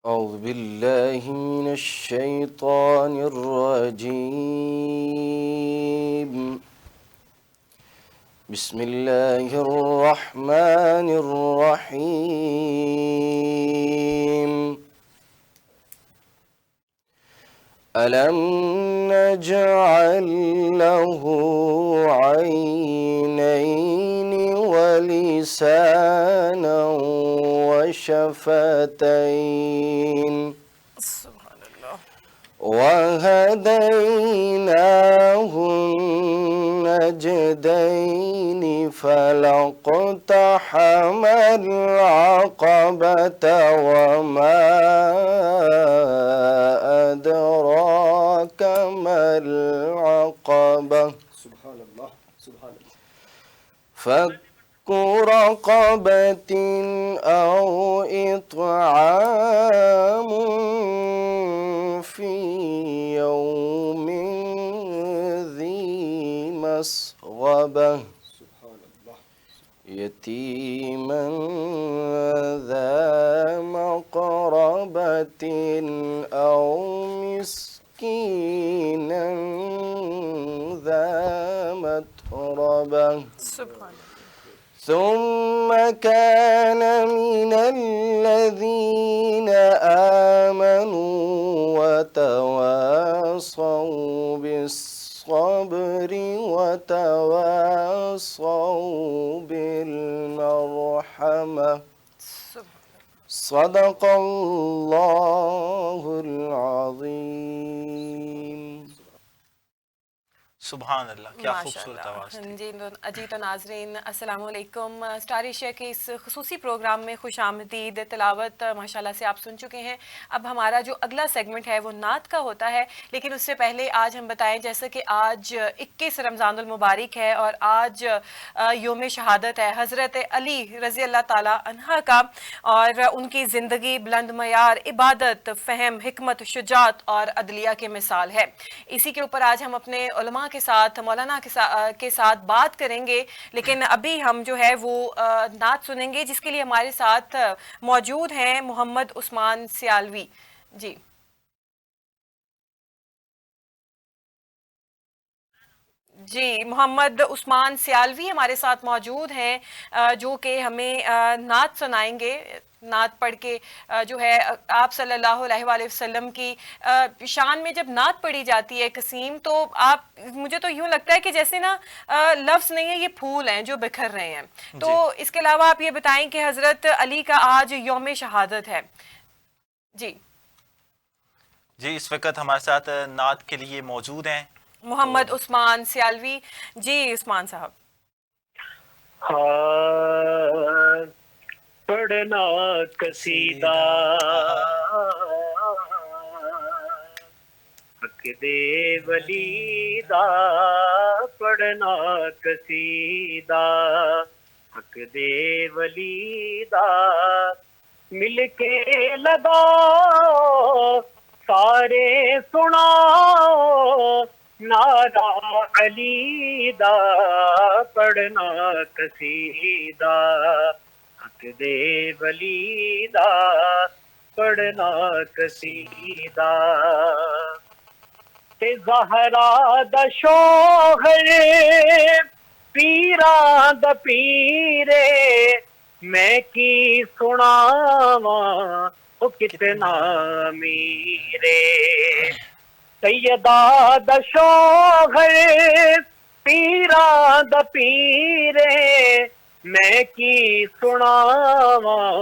أعوذ بالله من الشيطان الرجيم. بسم الله الرحمن الرحيم. ألم نجعل له عينين ولسانا وشفتين سبحان اللہ وهديناه النجدين فلاقتحم العقبة وما أدراك ما العقبة فك رقبة أو إطعام في يوم ذي مسغبة يتيما ذا مقربة أو مسكينا ذا متربة سبحان اللہ ثم كان من الذين آمنوا وتواصوا بالصبر وتواصوا بالمرحمة صدق الله العظيم. سبحان اللہ، کیا ماشاء خوبصورت اللہ. آواز تھی. جی تو ناظرین السلام علیکم. اسٹار ایشیا کے اس خصوصی پروگرام میں خوش آمدید. تلاوت ماشاءاللہ سے آپ سن چکے ہیں. اب ہمارا جو اگلا سیگمنٹ ہے وہ نعت کا ہوتا ہے، لیکن اس سے پہلے آج ہم بتائیں جیسا کہ آج 21 رمضان المبارک ہے اور آج یوم شہادت ہے حضرت علی رضی اللہ تعالیٰ عنہ کا، اور ان کی زندگی بلند معیار، عبادت، فہم، حکمت، شجاعت اور عدلیہ کے مثال ہے. اسی کے اوپر آج ہم اپنے علماء کے ساتھ، مولانا کے ساتھ بات کریں گے، لیکن ابھی ہم جو ہے وہ نعت سنیں گے جس کے لیے ہمارے ساتھ موجود ہیں محمد عثمان سیالوی. جی محمد عثمان سیالوی ہمارے ساتھ موجود ہیں جو کہ ہمیں نعت سنائیں گے. نعت پڑھ کے جو ہے آپ صلی اللہ علیہ وآلہ وسلم کی شان میں جب نعت پڑھی جاتی ہے قسیم، تو آپ مجھے تو یوں لگتا ہے کہ جیسے نا لفظ نہیں ہے، یہ پھول ہیں جو بکھر رہے ہیں. تو اس کے علاوہ آپ یہ بتائیں کہ حضرت علی کا آج یوم شہادت ہے. جی اس وقت ہمارے ساتھ نعت کے لیے موجود ہیں محمد عثمان سیالوی. جی عثمان صاحب. پڑھنا قصیدہ حق دے ولی دا، پڑھنا قصیدہ حق دے ولی دا، مل کے لگاؤ سارے سناؤ نعرہ علی دا، پڑھنا قصیدہ حق دے ولی دا، پڑھنا قصیدہ. تے زہرا دا شوہر پیراں دا پیرے، میں کی سناواں او کتنا میرے. سیدہ دا شوہر پیراں دا پیرے، میں کی سناواں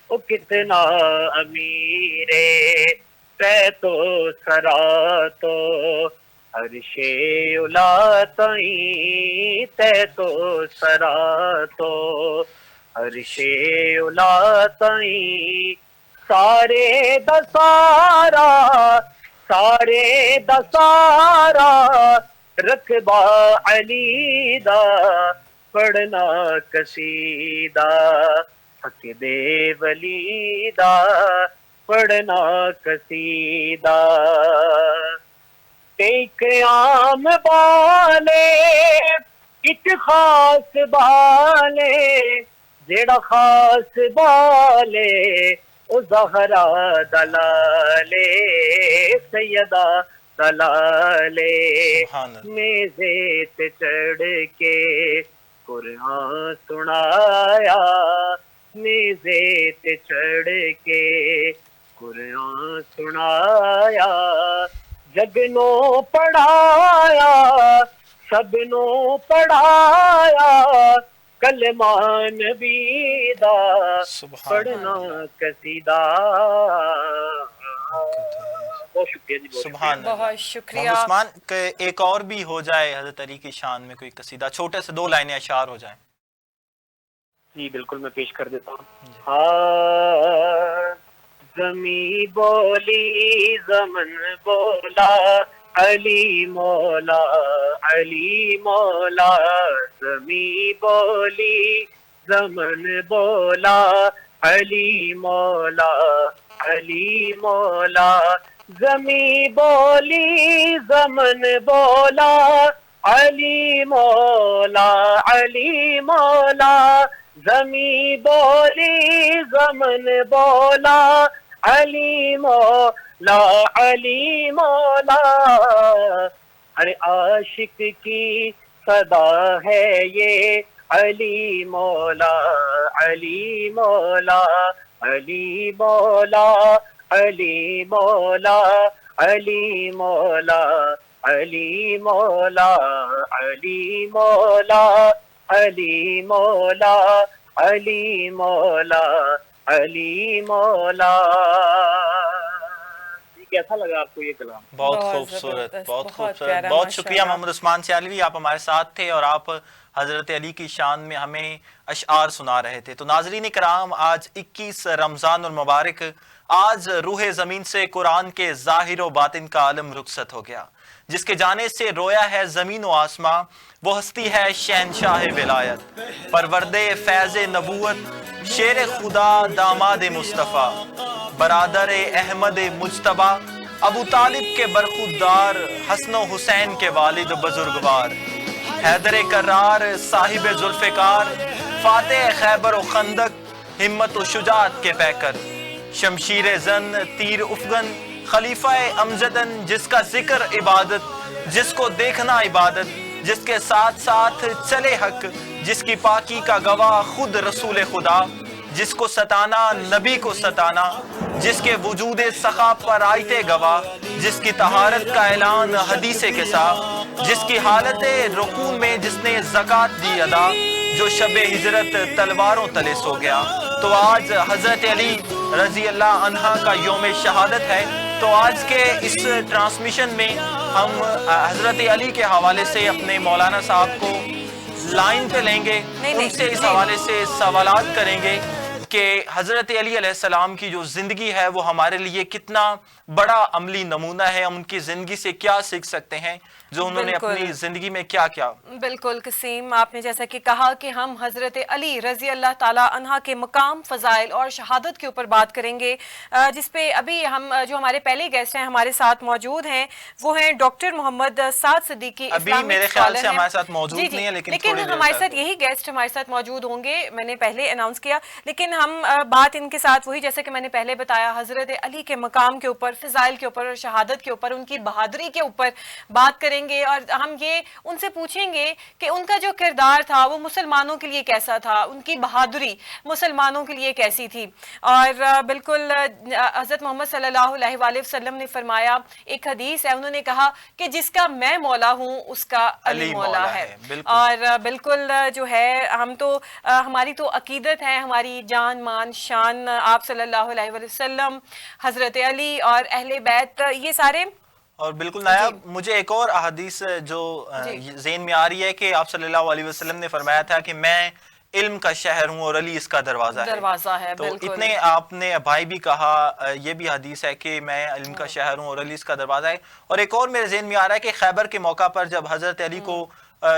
او کتنا امیرے. تے تو سرا تو عرش اولا تائیں، تے تو سرا تو عرش اولا تائیں، سارے دا سارا سارے دا سارا رقبہ علی دا، پڑھنا قصیدہ حق دے ولی دا، پڑھنا قصیدہ. ایک عام بالے ایک خاص بالے، جیڑا خاص بالے او زہرا دلالے سیدہ دلالے سبحان اللہ۔ میزے تے چڑھ کے قرآن سنایا، میزے تے چڑھ کے قرآن سنایا، جگنوں پڑھایا سب نو پڑھایا، کلمہ نبی دا سبحان پڑھنا قصیدہ۔ بہت شکریہ جی، بہت سبحان اللہ۔ بہت شکریہ۔ محمد عثمان کہ ایک اور بھی ہو جائے حضرت علی کی شان میں کوئی قصیدہ، چھوٹے سے 2 لائنیں اشعار ہو جائیں۔ جی بالکل میں پیش کر دیتا ہوں۔ ہاں زمیں بولی زمن بولا، علی مولا علی مولا، زمیں بولی زمن بولا، علی مولا علی مولا، زمیں بولی زمن بولا، علی مولا علی مولا، زمیں بولی زمن بولا، علی مولا علی مولا، ارے عاشق کی صدا ہے یہ، علی مولا علی مولا، علی مولا علی مولا، علی مولا علی مولا، علی مولا علی مولا، علی مولا علی مولا۔ کیسا لگا آپ کو یہ کلام؟ بہت بہت خوبصورت، زبردست، بہت بہت خوبصورت، پیارا، بہت ماشاء شکریہ اللہ۔ محمد عثمان سیالوی، آپ ہمارے ساتھ تھے اور آپ حضرت علی کی شان میں ہمیں اشعار سنا رہے تھے۔ تو ناظرین کرام، آج 21 رمضان المبارک، آج روح زمین سے قرآن کے ظاہر و باطن کا عالم رخصت ہو گیا، جس کے جانے سے رویا ہے زمین و آسماں، وہ ہستی ہے شہنشاہ ولایت، پرورد فیض نبوت، شیر خدا داماد مصطفیٰ، برادر احمد مجتبی، ابو طالب کے برخودار، حسن و حسین کے والد بزرگوار، حیدر کرار صاحب ذوالفقار، فاتح خیبر و خندق، ہمت و شجاعت کے پیکر، شمشیر زن تیر افغن، خلیفہ امجدن، جس کا ذکر عبادت، جس کو دیکھنا عبادت، جس کے ساتھ ساتھ چلے حق، جس کی پاکی کا گواہ خود رسول خدا، جس کو ستانا نبی کو ستانا، جس کے وجود سخا پر آیتے گواہ، جس کی طہارت کا اعلان حدیث کے ساتھ، جس کی حالت رکوع میں جس نے زکوٰۃ دی ادا، جو شب ہجرت تلواروں تلے سو گیا۔ تو آج حضرت علی رضی اللہ عنہ کا یوم شہادت ہے، تو آج کے اس ٹرانسمیشن میں ہم حضرت علی کے حوالے سے اپنے مولانا صاحب کو لائن پہ لیں گے، ان سے اس حوالے سے سوالات کریں گے کہ حضرت علی علیہ السلام کی جو زندگی ہے وہ ہمارے لیے کتنا بڑا عملی نمونہ ہے، ہم ان کی زندگی سے کیا سیکھ سکتے ہیں، جو انہوں نے اپنی زندگی میں کیا کیا۔ بالکل قسیم، آپ نے جیسا کہ کہا کہ ہم حضرت علی رضی اللہ تعالیٰ عنہ کے مقام، فضائل اور شہادت کے اوپر بات کریں گے، جس پہ ابھی ہم جو ہمارے پہلے گیسٹ ہیں ہمارے ساتھ موجود ہیں وہ ہیں ڈاکٹر محمد سعد صدیقی، ابھی میرے خیال سے ہمارے ساتھ موجود نہیں ہے، لیکن ہمارے ساتھ یہی گیسٹ ہمارے ساتھ موجود ہوں گے، میں نے پہلے اناؤنس کیا، لیکن ہم بات ان کے ساتھ وہی جیسے کہ میں نے پہلے بتایا حضرت علی کے مقام کے اوپر، فضائل کے اوپر اور شہادت کے اوپر، ان کی بہادری کے اوپر بات کریں گے، اور ہم یہ ان سے پوچھیں گے کہ ان کا جو کردار تھا وہ مسلمانوں کے لیے کیسا تھا، ان کی بہادری مسلمانوں کے لیے کیسی تھی۔ اور بالکل حضرت محمد صلی اللہ علیہ وآلہ وسلم نے فرمایا، ایک حدیث ہے، انہوں نے کہا کہ جس کا میں مولا ہوں اس کا علی مولا ہے۔ اور بالکل جو ہے ہم تو ہماری تو عقیدت ہے، ہماری جان مان شان آپ صلی اللہ علیہ وآلہ وسلم، حضرت علی اور اہل بیت، یہ سارے۔ اور بالکل نایاب، مجھے ایک اور احادیث جو ذہن میں آ رہی ہے کہ آپ صلی اللہ علیہ وسلم نے فرمایا تھا کہ میں علم کا شہر ہوں اور علی اس کا دروازہ ہے۔ تو اتنے آپ نے بھائی بھی کہا، یہ بھی حدیث ہے کہ میں علم کا شہر ہوں اور علی اس کا دروازہ ہے۔ اور ایک اور میرے ذہن میں آ رہا ہے کہ خیبر کے موقع پر جب حضرت علی کو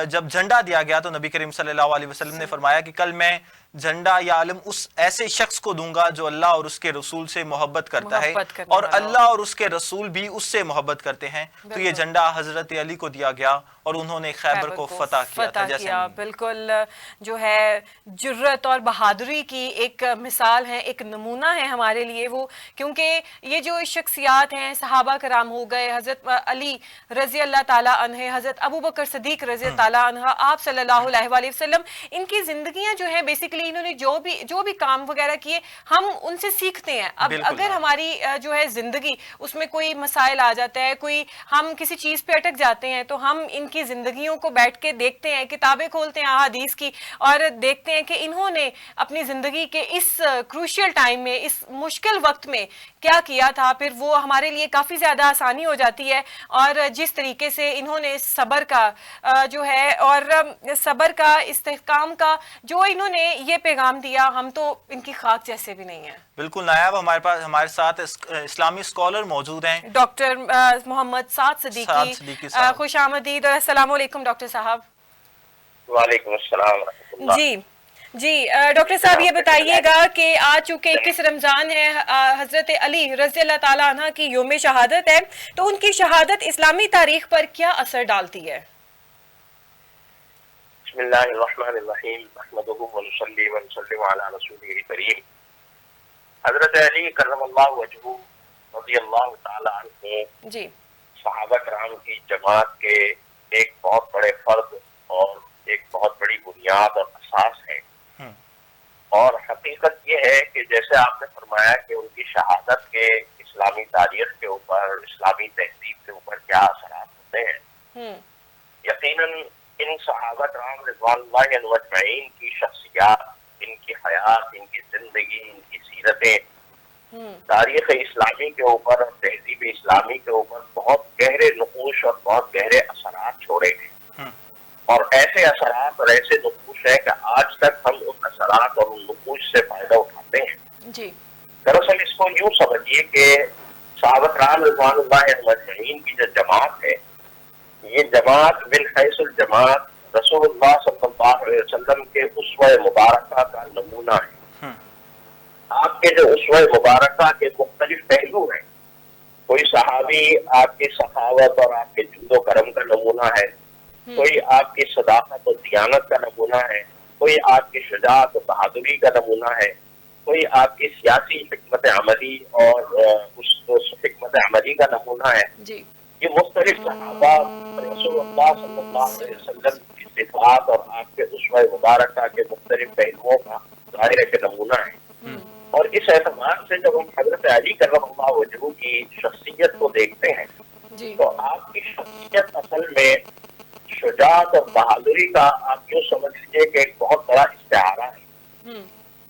جب جھنڈا دیا گیا تو نبی کریم صلی اللہ علیہ وسلم نے فرمایا کہ کل میں جھنڈا یا علم اس ایسے شخص کو دوں گا جو اللہ اور اس کے رسول سے محبت کرتا ہے اور اللہ اور اس کے رسول بھی اس سے محبت کرتے ہیں. تو یہ جھنڈا حضرت علی کو دیا گیا اور انہوں نے خیبر کو فتح کیا تھا. جیسے بالکل جو ہے جرت اور بہادری کی ایک مثال ہے، ایک نمونہ ہے ہمارے لیے وہ، کیونکہ یہ جو شخصیات ہیں صحابہ کرام ہو گئے، حضرت علی رضی اللہ تعالیٰ عنہ، حضرت ابو بکر صدیق رضی اللہ تعالیٰ عنہ، آپ صلی اللہ علیہ وآلہ وسلم، ان کی زندگیاں جو ہیں بیسیکلی انہوں نے جو بھی کام وغیرہ کیے ہم ان سے سیکھتے ہیں. اب اگر ہماری جو ہے زندگی اس میں کوئی مسائل آ جاتا ہے، کوئی ہم کسی چیز پہ اٹک جاتے ہیں، تو ہم ان کی زندگیوں کو بیٹھ کے دیکھتے ہیں، کتابیں کھولتے ہیں احادیث کی اور دیکھتے ہیں کہ انہوں نے اپنی زندگی کے اس کروشل ٹائم میں، اس مشکل وقت میں کیا کیا تھا. پھر وہ ہمارے لیے کافی زیادہ آسانی ہو جاتی ہے. اور جس طریقے سے انہوں نے صبر کا جو ہے اور صبر کا، استحکام کا جو انہوں نے یہ پیغام دیا، ہم تو ان کی خاک جیسے بھی نہیں ہیں. بالکل. نائب ہمارے ساتھ اسلامی اسکالر موجود ہیں ڈاکٹر محمد سعد صدیقی. خوش آمدید اور السلام علیکم ڈاکٹر صاحب. وعلیکم السلام. جی ڈاکٹر صاحب یہ بتائیے گا کہ آج چونکہ 21 رمضان ہے، حضرت علی رضی اللہ تعالیٰ عنہ کی یوم شہادت ہے، تو ان کی شہادت اسلامی تاریخ پر کیا اثر ڈالتی ہے؟ بسم اللہ الرحمن الرحیم، نحمدہ ونصلی ونسلم علی رسولہ الکریم. حضرت علی کرم اللہ وجہہ رضی اللہ تعالی عنہ جی صحابہ کرام کی جماعت کے ایک بہت بڑے فرد اور ایک بہت بڑی بنیاد اور اساس ہے. اور حقیقت یہ ہے کہ جیسے آپ نے فرمایا کہ ان کی شہادت کے اسلامی تاریخ کے اوپر، اسلامی تہذیب کے اوپر کیا اثرات ہوتے ہیں، یقیناً ان صحابہ کرام رضوان اللہ علیہم اجمعین کی شخصیات، ان کی حیات، ان کی زندگی، ان کی سیرتیں تاریخ اسلامی کے اوپر اور تہذیب اسلامی کے اوپر بہت گہرے نقوش اور بہت گہرے اثرات چھوڑے ہیں. اور ایسے اثرات اور ایسے نقوش ہیں کہ آج تک ہم ان اثرات اور ان نقوش سے فائدہ اٹھاتے ہیں. جی دراصل اس کو یوں سمجھیے کہ صحابہ کرام رضوان اللہ علیہم اجمعین کی جو جماعت ہے، یہ جماعت بالحیث الجماعت رسول اللہ صلی اللہ علیہ وسلم کے اسوہ مبارکہ کا نمونہ ہے. آپ کے جو اسوہ مبارکہ کے مختلف پہلو ہیں، کوئی صحابی آپ کی سخاوت اور آپ کے جود و کرم کا نمونہ ہے، کوئی آپ کی صداقت و دیانت کا نمونہ ہے، کوئی آپ کی شجاعت و بہادری کا نمونہ ہے، کوئی آپ کی سیاسی حکمت عملی اور اس حکمت عملی کا نمونہ ہے. یہ مختلف صحابہ رسول اللہ صلی اللہ علیہ وسلم کی صفات اور آپ کے اسوہ مبارکہ کے مختلف پہلوؤں کا ظاہر کے نمونہ ہے. اور اس اعتبار سے جب ہم حضرت علی کرم اللہ وجہہ کی شخصیت کو دیکھتے ہیں تو آپ کی شخصیت اصل میں شجاعت اور بہادری کا آپ یوں سمجھ لیجیے کہ ایک بہت بڑا استعارہ ہے.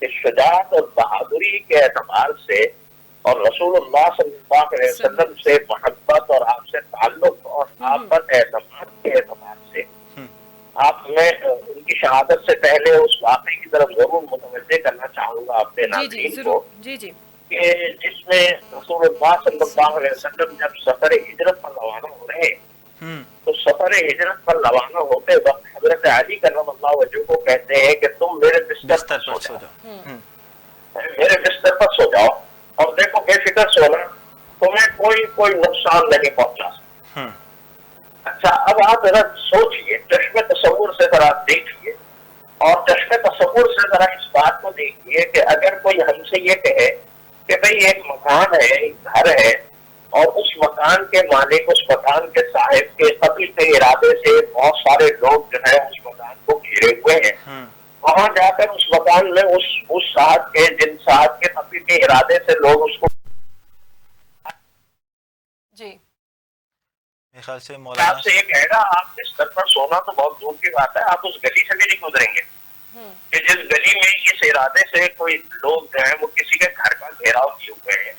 کہ شجاعت اور بہادری کے اعتبار سے اور رسول اللہ صلی اللہ علیہ وسلم سے محبت اور آپ سے تعلق اور آپ پر اعتماد کے اعتبار سے آپ میں ان کی شہادت سے پہلے اس واقعے کی طرف ضرور متوجہ کرنا چاہوں گا اپنے ناظرین کو کہ جس میں رسول اللہ صلی اللہ علیہ وسلم جب سفر ہجرت پر روانہ ہو رہے تو سفر ہجرت پر روانہ ہوتے وقت حضرت علی کرم اللہ وجہہ کو کہتے ہیں کہ تم میرے بستر پر سو جاؤ، میرے بستر پر سو جاؤ اور دیکھو بے فکر سونا، تمہیں کوئی نقصان نہیں پہنچا سکتا. اچھا اب آپ ذرا سوچئے، چشم تصور سے ذرا دیکھیے اور چشم تصور سے ذرا اس بات کو دیکھیے کہ اگر کوئی ہم سے یہ کہے کہ بھئی ایک مکان ہے، ایک گھر ہے اور اس مکان کے مالک، اس مکان کے صاحب کے قتل کے ارادے سے بہت سارے لوگ جو ہے اس مکان کو گھیرے ہوئے ہیں، وہاں جا کر اس مکان میں اس صاحب کے، جن صاحب کے قتل کے ارادے سے لوگ اس کو خیال سے مولانا آپ سے یہ کہے گا آپ بستر پر سونا تو بہت دور کی بات ہے، آپ اس گلی سے بھی نہیں گزریں گے کہ جس گلی میں اس ارادے سے کوئی لوگ جو ہیں وہ کسی کے گھر کا گھیراؤ کیے ہوئے ہیں.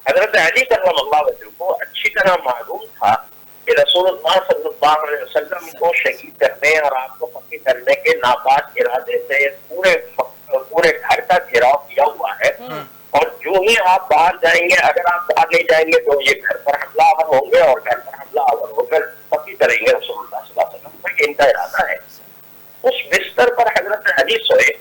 حضرت علی کرم اللہ وجہہ کو اچھی طرح معلوم تھا کہ رسول اللہ صلی اللہ علیہ وسلم کو شہید کرنے اور آپ کو قتل کرنے کے ناپاک ارادے سے پورے گھر کا گھیراؤ کیا ہوا ہے، اور جو ہی آپ باہر جائیں گے، اگر آپ باہر نہیں جائیں گے تو یہ گھر پر حملہ آور ہوں گے اور گھر پر حملہ آور ہو کر قتل کریں گے رسول اللہ صلی اللہ علیہ وسلم کا. ان کا ارادہ ہے. اس بستر پر حضرت علی سوئے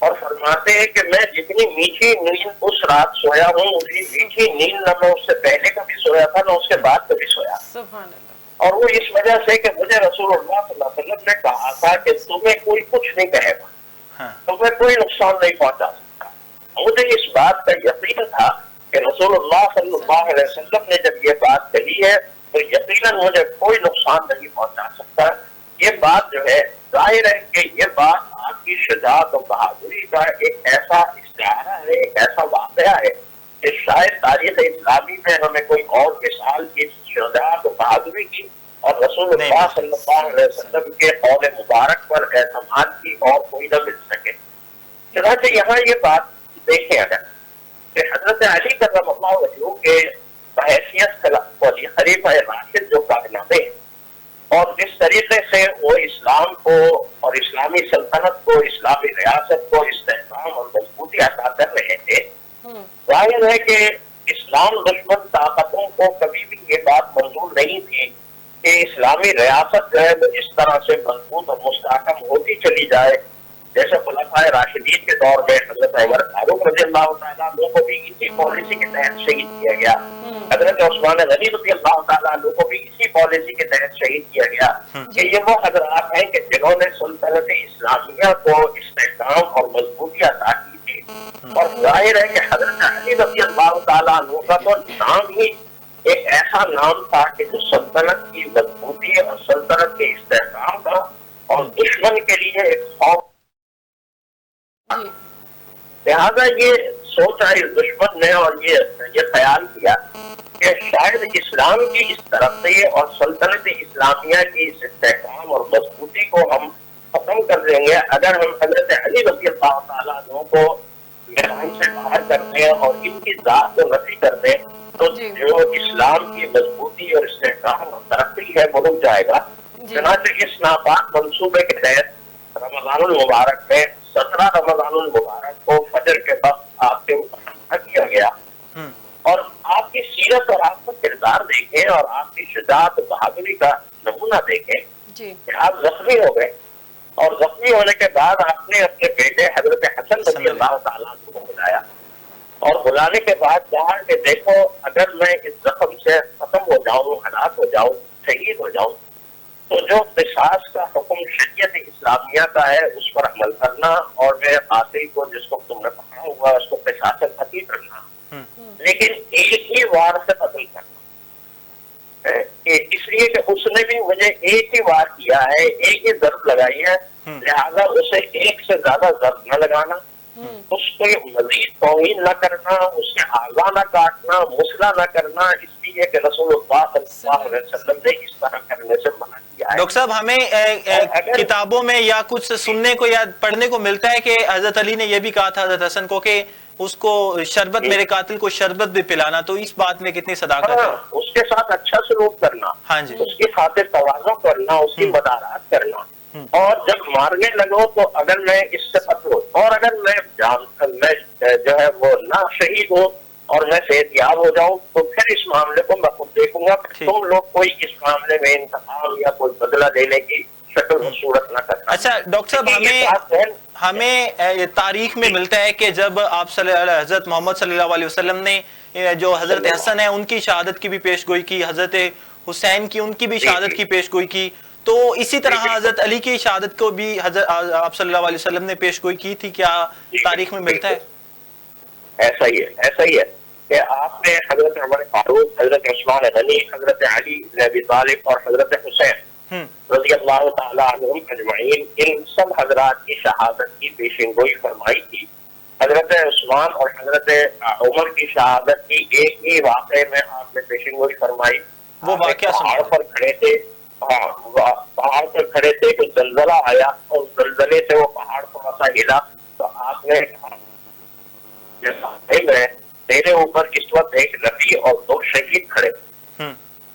اور فرماتے ہیں کہ میں جتنی میٹھی نیند اس رات سویا ہوں اسی میٹھی نیند نہ میں اس سے پہلے کبھی سویا تھا نہ اس کے بعد کبھی سویا. سبحان اللہ. اور وہ اس وجہ سے کہ مجھے رسول اللہ صلی اللہ علیہ وسلم نے کہا تھا کہ تمہیں کوئی کچھ نہیں کہے گا, تمہیں کوئی نقصان نہیں پہنچا سکتا. مجھے اس بات کا یقین تھا کہ رسول اللہ صلی اللہ علیہ وسلم نے جب یہ بات کہی ہے تو یقیناً مجھے کوئی نقصان نہیں پہنچا سکتا. یہ بات جو ہے ظاہر ہے کہ یہ بات آپ کی شجاعت اور بہادری کا ایک ایسا استعارہ ہے, ایک ایسا واقعہ ہے کہ شاید تاریخ اسلامی میں ہمیں کوئی اور مثال کی شجاعت اور بہادری کی اور رسول اللہ صلی اللہ علیہ وسلم کے قول مبارک پر اعتماد کی اور کوئی نہ مل سکے. چنانچہ یہاں یہ بات دیکھیں اگر کہ حضرت علی کرم اللہ وجہہ کے بحیثیت خلیفہ راشد جو کارنامے ہیں اور جس طریقے سے وہ اسلام کو اور اسلامی سلطنت کو, اسلامی ریاست کو استحکام اور مضبوطی عطا کر رہے تھے, ظاہر ہے کہ اسلام دشمن طاقتوں کو کبھی بھی یہ بات منظور نہیں تھی کہ اسلامی ریاست جو ہے وہ اس طرح سے مضبوط اور مستحکم ہوتی چلی جائے جیسے خلفائے راشدین کے دور میں حضرت عمر فاروق رضی اللہ تعالیٰ عنہ کو بھی اسی پالیسی کے تحت شہید کیا گیا, حضرت عثمان غنی رضی اللہ تعالیٰ عنہ کو بھی اسی پالیسی کے تحت شہید کیا گیا کہ یہ وہ حضرات ہیں کہ جنہوں نے سلطنت اسلامیہ کو استحکام اور مضبوطی عطا کی تھی. اور ظاہر ہے کہ حضرت علی رضی اللہ تعالیٰ عنہ کا تو نام ہی ایک ایسا نام تھا کہ جو سلطنت کی مضبوطی اور سلطنت کے استحکام کا اور دشمن کے لیے ایک خوف. لہذا یہ سوچا اس دشمن نے اور یہ خیال کیا کہ شاید اسلام کی اس ترقی اور سلطنت اسلامیہ کی اس استحکام اور مضبوطی کو ہم ختم کر دیں گے اگر ہم حضرت علی رضی اللہ تعالیٰ عنہ کو میدان سے باہر کر دیں اور ان کی ذات کو نفی کر دیں تو جو اسلام کی مضبوطی اور استحکام اور ترقی ہے وہ رک جائے گا. چنانچہ اس ناپاک منصوبے کے تحت رمضان المبارک میں 17 رمضان المبارک کو فجر کے وقت آپ سے مقررہ کیا گیا اور آپ کی سیرت اور آپ کا کردار دیکھیں اور آپ کی شجاعت و بہادری کا نمونہ دیکھیں کہ آپ زخمی ہو گئے اور زخمی ہونے کے بعد آپ نے اپنے بیٹے حضرت حسن رضی اللہ تعالیٰ عنہ کو بلایا اور بلانے کے بعد کہا کہ دیکھو اگر میں اس زخم سے ختم ہو جاؤں, ہلاک ہو جاؤں, شہید ہو جاؤں تو جو قصاص کا حکم شریعت اسلامیہ کا ہے اس پر عمل کرنا اور میرے قاتل کو جس کو تم نے پکڑا ہوا اس کو قصاص قتل کرنا, لیکن ایک ہی وار سے قتل کرنا. اس لیے کہ اس نے بھی مجھے ایک ہی وار کیا ہے, ایک ہی ضرب لگائی ہے, لہذا اسے ایک سے زیادہ ضرب نہ لگانا, اس کو مزید توہین نہ کرنا, اس کے اعضاء نہ کاٹنا, مسئلہ نہ کرنا, اس لیے کہ رسول اللہ صلی اللہ علیہ وسلم نے اس طرح کرنے سے منع کیا ہے. ڈاکٹر صاحب ہمیں کتابوں میں یا کچھ سننے کو یا پڑھنے کو ملتا ہے کہ حضرت علی نے یہ بھی کہا تھا حضرت حسن کو کہ اس کو شربت, میرے قاتل کو شربت بھی پلانا, تو اس بات میں کتنی صداقت ہے؟ اس کے ساتھ اچھا سلوک کرنا, اس کی خاطر تواضع کرنا, اس کی مدارات کرنا, اور جب مارنے لگو تو اگر میں اس سے پکڑوں اور اگر میں جو ہے وہ نہ شہید ہوں اور میں صحت یاب ہو جاؤں تو پھر اس معاملے کو میں خود دیکھوں گا. تم لوگ کوئی اس معاملے میں انتقام یا کوئی بدلہ دینے کی شکل و صورت نہ کرنا. اچھا ڈاکٹر صاحب ہمیں تاریخ میں ملتا ہے کہ جب آپ حضرت محمد صلی اللہ علیہ وسلم نے جو حضرت حسن ہے ان کی شہادت کی بھی پیش گوئی کی, حضرت حسین کی ان کی بھی شہادت کی پیش گوئی کی, تو اسی طرح حضرت علی کی شہادت کو بھی آپ صلی اللہ علیہ وسلم نے پیش گوئی کی تھی, کیا تاریخ میں ملتا ہے؟ ایسا ہی ہے کہ آپ نے حضرت عمر فاروق, حضرت عثمان غنی, حضرت علی بن ابی طالب اور حضرت حسین رضی اللہ تعالیٰ عنہم اجمعین ان سب حضرات کی شہادت کی پیشن گوئی فرمائی تھی. حضرت عثمان اور حضرت عمر کی شہادت کی ایک ہی واقعے میں آپ نے پیشن گوئی فرمائی. وہ واقعہ پہاڑ پر کھڑے تھے, پہاڑ پر کھڑے تھے کہ زلزلہ آیا اور زلزلے سے وہ پہاڑ تھوڑا سا ہلا تو آپ نے تیرے اوپر اس وقت ایک نبی اور 2 شہید کھڑے,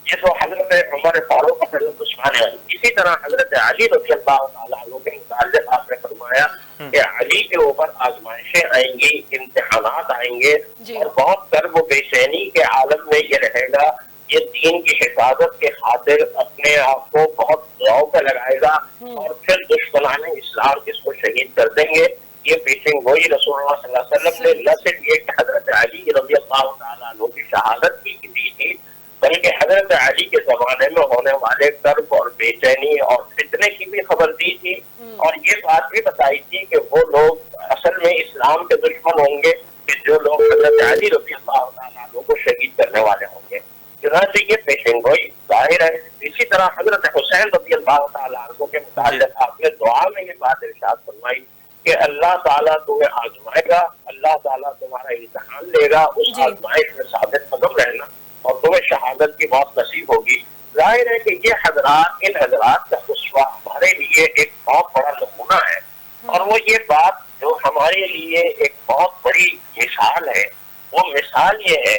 جس کو حضرت عمر فاروق اور حضرت عثمان ہے. اسی طرح حضرت علی رضی اللہ تعالیٰ عنہ کے متعلق آپ نے فرمایا کہ علی کے اوپر آزمائشیں آئیں گی, امتحانات آئیں گے اور بہت کرب و بے چینی کے عالم میں یہ رہے گا. یہ دین کی حفاظت کے خاطر اپنے آپ کو بہت غور پہ لگائے گا اور پھر دشمنان اسلام اس کو شہید کر دیں گے. یہ پیشن گوئی رسول اللہ صلی اللہ علیہ وسلم نے نہ صرف یہ کہ حضرت علی رضی اللہ تعالیٰ عنہ کی شہادت کی دی تھی، بلکہ حضرت علی کے زمانے میں ہونے والے کرب اور بے چینی اور فتنے کی بھی خبر دی تھی، اور یہ بات بھی بتائی تھی کہ وہ لوگ اصل میں اسلام کے دشمن ہوں گے کہ جو لوگ حضرت علی رضی اللہ تعالیٰ عنہ کو شہید کرنے والے ہوں گے۔ چنانچہ یہ پیشن گوئی ظاہر ہے۔ اسی طرح حضرت حسین رضی اللہ تعالیٰ عنہ کے متعلق آپ نے دعا میں یہ بات ارشاد فرمائی کہ اللہ تعالیٰ تمہیں آزمائے گا، اللہ تعالیٰ تمہارا امتحان لے گا، اس آزمائش میں ثابت قدم رہنا اور تمہیں شہادت کی موت نصیب ہوگی۔ ظاہر ہے کہ یہ حضرات، ان حضرات کا اسوہ ہمارے لیے ایک بہت بڑا نمونہ ہے، اور وہ یہ بات جو ہمارے لیے ایک بہت بڑی مثال ہے، وہ مثال یہ ہے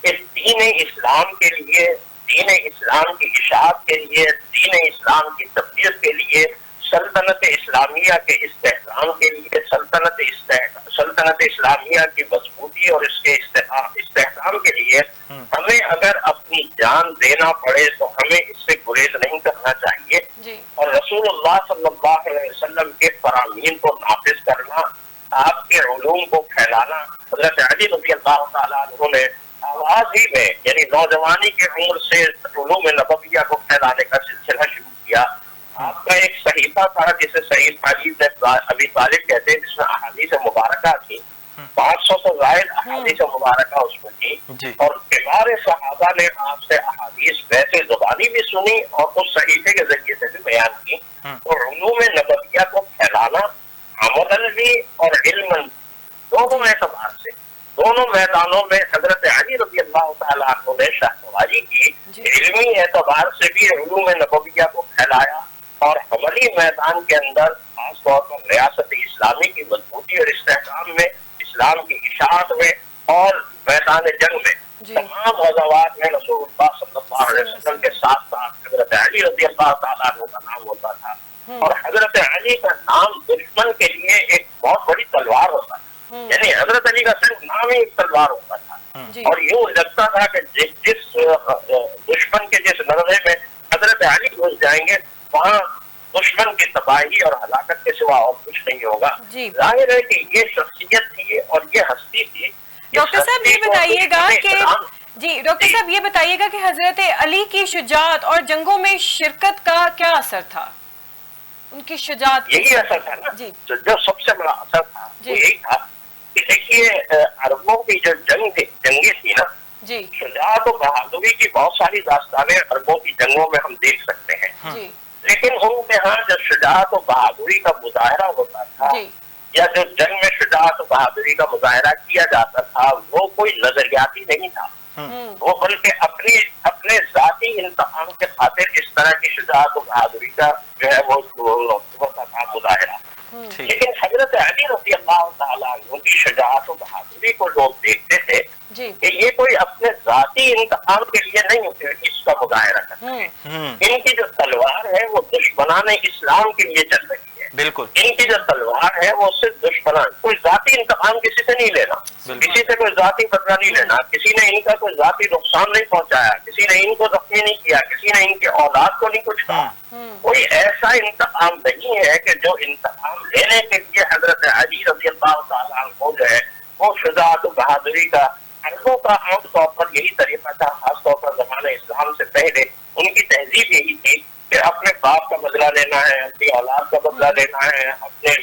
کہ دین اسلام کے لیے، دین اسلام کی اشاعت کے لیے، دین اسلام کی تبلیغ کے لیے، سلطنت اسلامیہ کے استحکام کے لیے، سلطنت اسلامیہ کی مضبوطی اور اس کے استحکام کے لیے ہمیں اگر اپنی جان دینا پڑے تو ہمیں اس سے گریز نہیں کرنا چاہیے، اور رسول اللہ صلی اللہ علیہ وسلم کے فرامین کو نافذ کرنا، آپ کے علوم کو پھیلانا۔ حضرت علی رضی اللہ تعالیٰ عنہ نے آغاز ہی میں، یعنی نوجوانی کی عمر سے علوم نبویہ کو پھیلانے کا سلسلہ شروع کیا۔ آپ کا ایک صحیفہ تھا جسے سید علی ابی طالب کہتے ہیں، جس میں احادیث مبارکہ تھی، 500 سے زائد احادیث مبارکہ اس میں تھی، اور کبار صحابہ نے آپ سے احادیث ویسے زبانی بھی سنی اور اس صحیفے کے ذریعے سے بھی بیان کی۔ تو علوم نبویہ کو پھیلانا عملاً بھی اور علماً دونوں اعتبار سے، دونوں میدانوں میں حضرت علی رضی اللہ تعالیٰ عنہ نے شاہسواری کی۔ علمی اعتبار سے بھی علوم نبویہ کو پھیلایا، اور عملی میدان کے اندر خاص طور پر ریاست اسلامی کی مضبوطی اور استحکام میں، اسلام کی اشاعت میں اور میدان جنگ میں تمام غزوات میں رسول اللہ صلی اللہ علیہ وسلم کے ساتھ ساتھ حضرت علی رضی اللہ تعالیٰ عنہ کا نام ہوتا تھا، اور حضرت علی کا نام دشمن کے لیے ایک بہت بڑی تلوار ہوتا تھا، یعنی حضرت علی کا صرف نام ہی ایک تلوار ہوتا تھا، اور یوں لگتا تھا کہ جس دشمن کے جس نرغے میں حضرت علی گھس جائیں گے وہاں دشمن کی تباہی اور ہلاکت کے سوا اور کچھ نہیں ہوگا۔ ظاہر ہے کہ یہ شخصیت تھی اور یہ ہستی تھی۔ ڈاکٹر صاحب یہ بتائیے گا کہ ڈاکٹر صاحب یہ بتائیے گا کہ حضرت علی کی شجاعت اور جنگوں میں شرکت کا کیا اثر تھا؟ ان کی شجاعت یہی اثر تھا نا، جو سب سے بڑا اثر تھا وہ یہی تھا کہ دیکھیے عربوں کی جو جنگیں تھی نا، شجاعت و بہادری کی بہت ساری داستانیں عربوں کی جنگوں میں ہم دیکھ سکتے ہیں، لیکن ان کے ہاں جو شجاعت و بہادری کا مظاہرہ ہوتا تھا یا جو جنگ میں شجاعت و بہادری کا مظاہرہ کیا جاتا تھا وہ کوئی نظریاتی نہیں تھا، وہ بلکہ اپنے ذاتی انتقام کے خاطر اس طرح کی شجاعت و بہادری کا جو ہے وہ ہوتا تھا مظاہرہ۔ لیکن حضرت علی رضی اللہ تعالیٰ عنہ کی شجاعت و بہادری کو لوگ دیکھتے تھے کہ یہ کوئی اپنے ذاتی انتقام کے لیے نہیں اس کا مظاہرہ کرتے ہیں، ان کی جو تلوار ہے وہ دشمنان اسلام کے لیے چل رہی ہے، بالکل ان کی جو تلوار ہے وہ صرف دشمنان، کوئی ذاتی انتقام کسی سے نہیں لینا، کسی سے کوئی ذاتی بدلہ نہیں لینا، کسی نے ان کا کوئی ذاتی نقصان نہیں پہنچایا، کسی نے ان کو زخمی نہیں کیا، کسی نے ان کے اولاد کو نہیں کچھ کہا، کوئی ایسا انتقام نہیں ہے کہ جو انتقام لینے کے لیے حضرت علی رضی اللہ تعالیٰ عنہ جو ہے وہ شجاعت و بہادری کا، عربوں کا عام طور پر یہی طریقہ تھا، خاص طور پر زمانہ اسلام سے پہلے ان کی تہذیب یہی تھی کہ اپنے باپ کا بدلہ لینا ہے، اپنی اولاد کا بدلہ لینا ہے، اپنے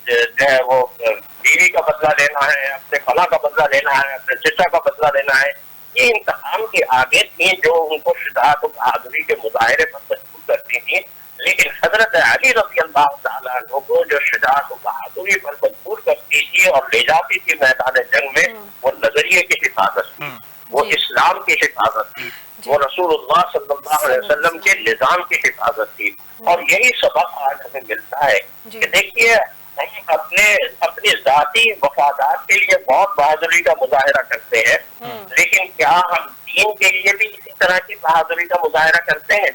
جو ہے وہ بیوی کا بدلہ لینا ہے، اپنے خالہ کا بدلہ لینا ہے، اپنے چچا کا بدلہ لینا ہے، یہ انتقام کی آگے تھیں جو ان کو شجاعت و بہادری کے مظاہرے پر مجبور کرتی تھیں۔ لیکن حضرت علی رضی اللہ تعالیٰ عنہ کو جو شجاعت و بہادری پر مجبور کرتی تھی اور لے جاتی تھی میدان جنگ میں، وہ نظریے کی حفاظت تھی، وہ اسلام کی حفاظت تھی، وہ رسول اللہ صلی اللہ علیہ وسلم کے نظام کی حفاظت تھی۔ اور یہی سبق آج ہمیں ملتا ہے کہ دیکھیے ہم اپنی ذاتی مفادات کے لیے بہت بہادری کا مظاہرہ کرتے ہیں، لیکن کیا ہم دین کے لیے بھی اسی طرح کی بہادری کا مظاہرہ کرتے ہیں؟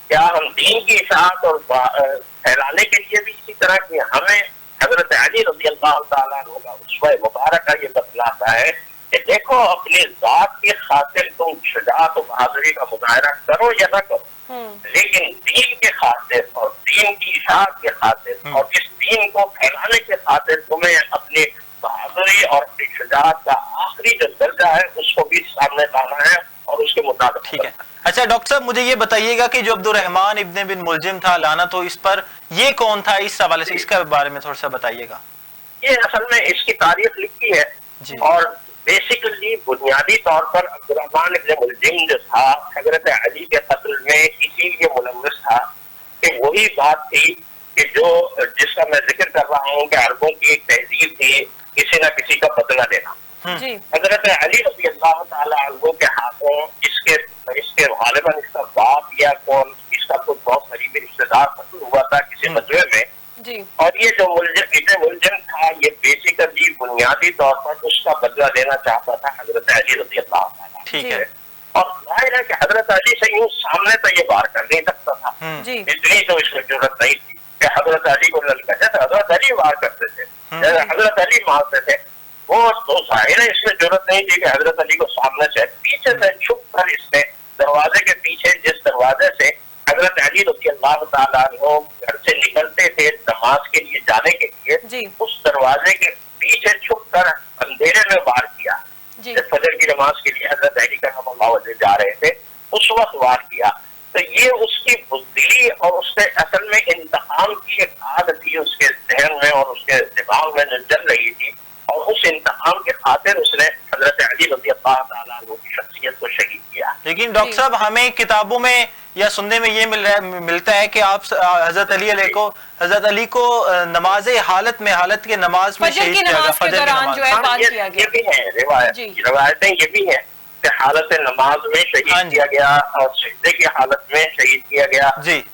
کیا ہم دین کی اشاعت اور پھیلانے کے لیے بھی اسی طرح کی؟ ہمیں حضرت علی رضی اللہ تعالیٰ عنہ کا اسوہ مبارکہ یہ بتلاتا ہے کہ دیکھو اپنی ذات کی خاطر تم شجاعت و بہادری کا مظاہرہ کرو یا نہ کرو، لیکن دین کے خاطر اور دین کی اشاعت کے خاطر اور اس دین کو پھیلانے کے خاطر تمہیں اپنی بہادری اور اپنی شجاعت کا آخری جو درجہ ہے اس کو بھی سامنے لانا ہے اور اس کے مطابق. ٹھیک ہے. اچھا ڈاکٹر صاحب مجھے یہ بتائیے گا کہ جو عبد الرحمن ابن بن ملجم تھا لعنت ہو اس پر، یہ کون تھا؟ اس حوالے سے اس کے بارے میں تھوڑا سا بتائیے گا. یہ اصل میں اس کی تاریخ لکھی ہے جی. اور بیسیکلی بنیادی طور پر عبد الرحمن ابن ملجم جو تھا حضرت علی کے قتل میں اسی لیے ملوث تھا کہ وہی بات تھی کہ جس کا میں ذکر کر رہا ہوں کہ عربوں کی ایک تہذیب تھی کسی نہ کسی کا بدلہ لینا. حضرت علی رضی اللہ تعالی عنہ کے ہاتھوں اس کے غالباً اس کا باپ یا کون اس کا کوئی بہت قریبی رشتے دار قتل ہوا تھا کسی بدلے میں. اور یہ جو ملزم تھا یہ بیسیکلی بنیادی طور پر اس کا بدلہ لینا چاہتا تھا حضرت علی رضی اللہ تعالیٰ. ٹھیک ہے. اور ظاہر ہے کہ حضرت علی سے یوں سامنے تو یہ وار کر نہیں سکتا تھا، اتنی تو اس میں ضرورت نہیں تھی کہ حضرت علی کو للکا جیسے حضرت علی وار کرتے تھے جیسے حضرت علی مارتے تھے وہ تو ظاہر ہے اس میں ضرورت نہیں تھی کہ حضرت علی کو سامنے سے پیچھے سے چھپ کر اس نے دروازے کے پیچھے جس دروازے سے حضرت علی رضی اللہ تعالیٰ عنہ گھر سے نکلتے تھے نماز کے لیے جانے کے لیے اس دروازے کے پیچھے چھپ کر اندھیرے میں وار کیا. فجر کی نماز کے لیے حضرت علی کرم اللہ وجہ جا رہے تھے اس وقت وار کیا. تو یہ اس کی بزدلی اور اس سے اصل میں انتقام کی ایک آگ تھی اس کے ذہن میں اور اس کے دماغ میں جل رہی تھی اور اس انتقام کے خاطر اس نے حضرت علی رضی اللہ تعالیٰ عنہ کی شخصیت کو شہید کیا. لیکن ڈاکٹر صاحب ہمیں کتابوں میں یا سننے میں یہ ملتا ہے کہ آپ حضرت علی کو نماز حالت کے نماز میں شہید کیا گیا، فجر کی نماز. یہ بھی ہے روایتیں یہ بھی ہیں کہ حالت نماز میں شہید کیا گیا اور سجدے کی حالت میں شہید کیا گیا.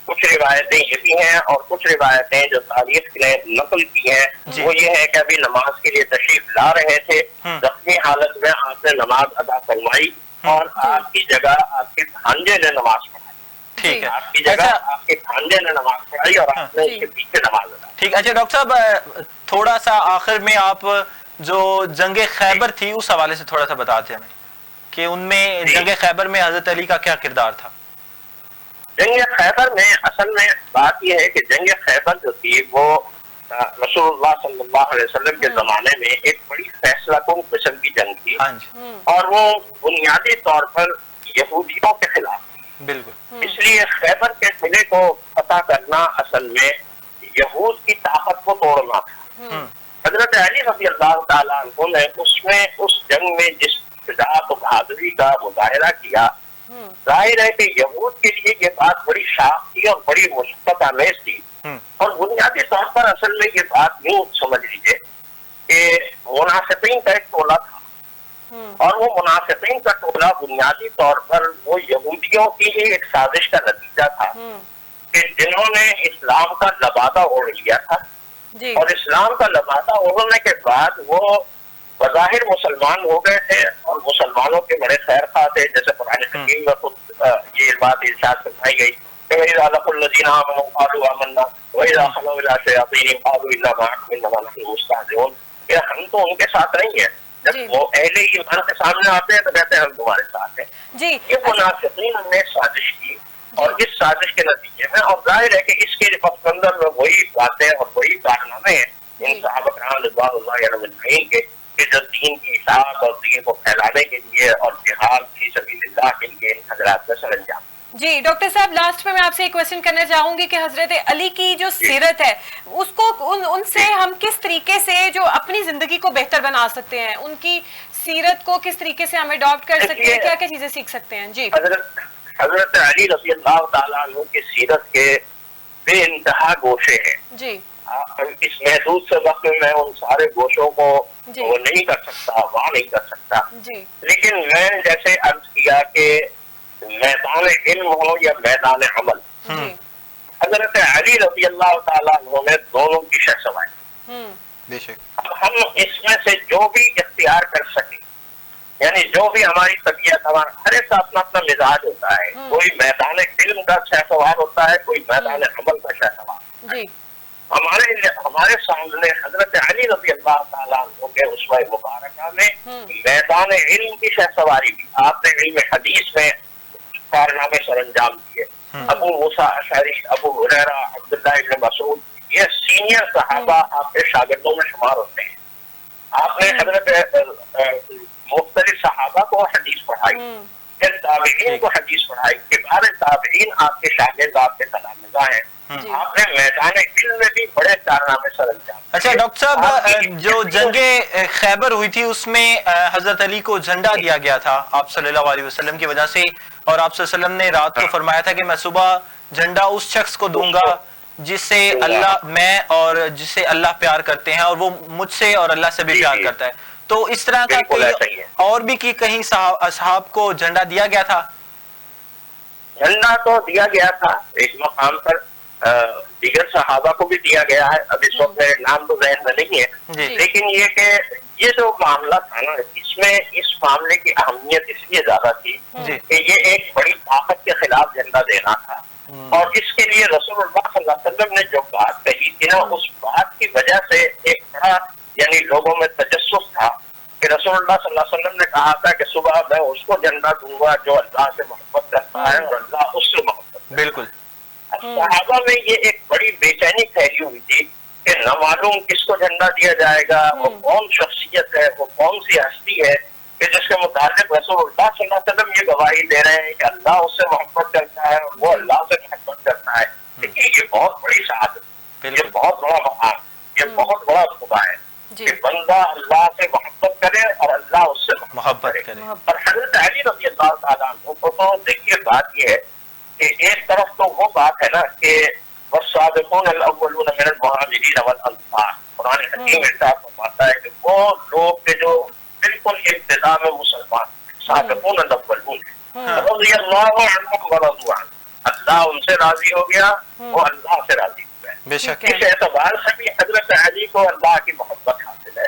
کچھ روایتیں یہ بھی ہیں اور کچھ روایتیں جو تاریخ نے نقل کی ہیں وہ یہ ہے کہ ابھی نماز کے لیے تشریف لا رہے تھے، زخمی حالت میں آپ نے نماز ادا فرمائی اور آپ کی جگہ آپ کے بھانجے نے نماز پڑھائی. ٹھیک ہے. آپ کی جگہ آپ کے بھانجے نے نماز پڑھائی اور آپ نے اس کے پیچھے نماز ادا. ٹھیک. اچھا ڈاکٹر صاحب تھوڑا سا آخر میں آپ جو جنگ خیبر تھی اس حوالے سے تھوڑا سا بتاتے ہمیں کہ ان میں جنگ خیبر میں حضرت علی کا کیا کردار تھا؟ جنگ خیبر میں اصل میں بات یہ ہے کہ جنگ خیبر جو تھی وہ رسول اللہ صلی اللہ علیہ وسلم کے زمانے میں ایک بڑی فیصلہ کن قسم کی جنگ تھی اور وہ بنیادی طور پر یہودیوں کے خلاف تھی. بالکل. اس لیے خیبر کے قلعے کو فتح کرنا اصل میں یہود کی طاقت کو توڑنا تھا. حضرت علی رضی اللہ تعالیٰ عنہ نے اس جنگ میں جس شجاعت و بہادری کا مظاہرہ کیا ظاہر ہے کہ یہود کے لیے یہ بات بڑی شاخ تھی اور بڑی مشقت آمیز تھی. اور بنیادی طور پر اصل میں یہ بات یوں سمجھ لیجیے کہ منافقین کا ایک ٹولہ تھا اور وہ منافقین کا ٹولہ بنیادی طور پر وہ یہودیوں کی ہی ایک سازش کا نتیجہ تھا کہ جنہوں نے اسلام کا لبادہ اوڑھ لیا تھا اور اسلام کا لبادہ اوڑھنے کے بعد وہ بظاہر مسلمان ہو گئے تھے اور مسلمانوں کے بڑے خیر خواہ تھے. جیسے قرآن حکیم میں خود یہ بات ارشاد فرمائی گئی کہ وَإِذَا لَقُوا الَّذِينَ آمَنُوا قَالُوا آمَنَّا وَإِذَا خَلَوْا إِلَىٰ شَيَاطِينِهِمْ قَالُوا إِنَّا مَعَكُمْ إِنَّمَا نَحْنُ مُسْتَهْزِئُونَ. کہ ہم تو ان کے ساتھ نہیں ہیں، جب وہ اہل ایمان کے سامنے آتے ہیں تو کہتے ہیں ہم تمہارے ساتھ ہیں. یہ منافقین نے سازش کی اور اس سازش کے نتیجے میں اور ظاہر ہے کہ اس کے پس منظر میں وہی باتیں اور وہی کارنامے ہیں ان صحابہ کرام رضوان اللہ علیہم اجمعین کے کہ جو دین کی اشاعت اور دین کو پھیلانے کے لیے اور جہاد فی سبیل اللہ کے لیے ان حضرات کا سر انجام. جی ڈاکٹر صاحب لاسٹ میں آپ سے ایک کوشچن کرنا چاہوں گی کہ حضرت علی کی جو سیرت ہے اس کو ان سے ہم کس طریقے سے جو اپنی زندگی کو بہتر بنا سکتے ہیں، ان کی سیرت کو کس طریقے سے ہم اڈاپٹ کر سکتے ہیں، کیا کیا چیزیں سیکھ سکتے ہیں؟ جی حضرت علی رضی اللہ تعالیٰ عنہ کی سیرت کے بے انتہا گوشے ہیں. جی اس محدود سے وقت میں ان سارے گوشوں کو وہ نہیں کر سکتا، وہاں نہیں کر سکتا. لیکن میں جیسے عرض کیا کہ میدان علم ہو یا میدان عمل، حضرت علی رضی اللہ تعالیٰ عنہ نے دونوں کی شہ سمائی. اب ہم اس میں سے جو بھی اختیار کر سکیں، یعنی جو بھی ہماری طبیعت ہمارا ہر ایک کا اپنا اپنا مزاج ہوتا ہے. کوئی میدان علم کا شہ سوار ہوتا ہے، کوئی میدان عمل کا شہ سوار. ہمارے سامنے حضرت علی رضی اللہ تعالیٰ عنہ کے اسوہ مبارکہ میں میدان علم کی شہ سواری بھی، آپ نے علم حدیث میں کارنامے سر انجام دیے، ابو موسیٰ اشعری, ابو ہریرہ, عبداللہ ابن مسعود, یہ سینئر صحابہ آپ کے شاگردوں میں شمار ہوتے ہیں. آپ نے حضرت مختلف صحابہ کو حدیث پڑھائی, پھر تابعین کو حدیث پڑھائی, کبار تابعین آپ کے شاگرد, آپ کے تلامذہ ہیں. آپ نے میدان علم میں بھی بڑے کارنامے سر انجام. اچھا ڈاکٹر صاحب, جو جنگ خیبر ہوئی تھی اس میں حضرت علی کو جھنڈا دیا گیا تھا آپ صلی اللہ علیہ وسلم کی وجہ سے, اور آپ صلی اللہ علیہ وسلم نے رات کو فرمایا تھا کہ میں صبح جھنڈا اس شخص کو دوں گا جس سے اللہ, میں اور جس سے اللہ پیار کرتے ہیں, اور وہ مجھ سے اور اللہ سے بھی پیار کرتا ہے. تو اس طرح کا کوئی اور بھی کہ کہیں اصحاب کو جھنڈا دیا گیا تھا؟ جھنڈا تو دیا گیا تھا ایک مقام پر, دیگر صحابہ کو بھی دیا گیا ہے. اب اس وقت میرے نام تو ذہن میں نہیں ہے, لیکن یہ کہ یہ جو معاملہ تھا نا, اس میں اس معاملے کی اہمیت اس لیے زیادہ تھی کہ یہ ایک بڑی طاقت کے خلاف جھنڈا دینا تھا, اور اس کے لیے رسول اللہ صلی اللہ علیہ وسلم نے جو بات کہی تھی نا, اس بات کی وجہ سے ایک بڑا یعنی لوگوں میں تجسس تھا کہ رسول اللہ صلی اللہ علیہ وسلم نے کہا تھا کہ صبح میں اس کو جھنڈا دوں گا جو اللہ سے محبت کرتا ہے اور اللہ اس سے محبت کرتا ہے. بالکل. صحابہ میں یہ ایک بڑی بے چینی پھیلی ہوئی تھی کہ نہ معلوم کس کو جھنڈا دیا جائے گا, وہ کون شخصیت ہے, وہ کون سی ہستی ہے کہ جس کے متعلق رسول اللہ صلی اللہ علیہ وسلم یہ گواہی دے رہے ہیں کہ اللہ اس سے محبت کرتا ہے اور وہ اللہ سے محبت کرتا ہے. دیکھیے یہ بہت بڑی شہادت, یہ بہت بڑا مقام, یہ بہت بڑا خدا ہے کہ بندہ اللہ سے محبت کرے اور اللہ اس سے محبت کرے. اور حضرت علی رضی اللہ تعالیٰ عنہ کو تو دیکھیے بات یہ ہے کہ ایک طرف تو وہ بات ہے نا کہ والسابقون الاولون من المہاجرین والانصار, قرآن حکیم ارشاد فرماتا ہے کہ وہ لوگ کے جو بالکل ابتدا میں مسلمان سابقون الاولون رضی اللہ عنہم ورضوا عنہ, اللہ ان سے راضی ہو گیا, وہ اللہ سے راضی ہو گئے. بے شک اس اعتبار سے بھی حضرت علی کو اللہ کی محبت حاصل ہے.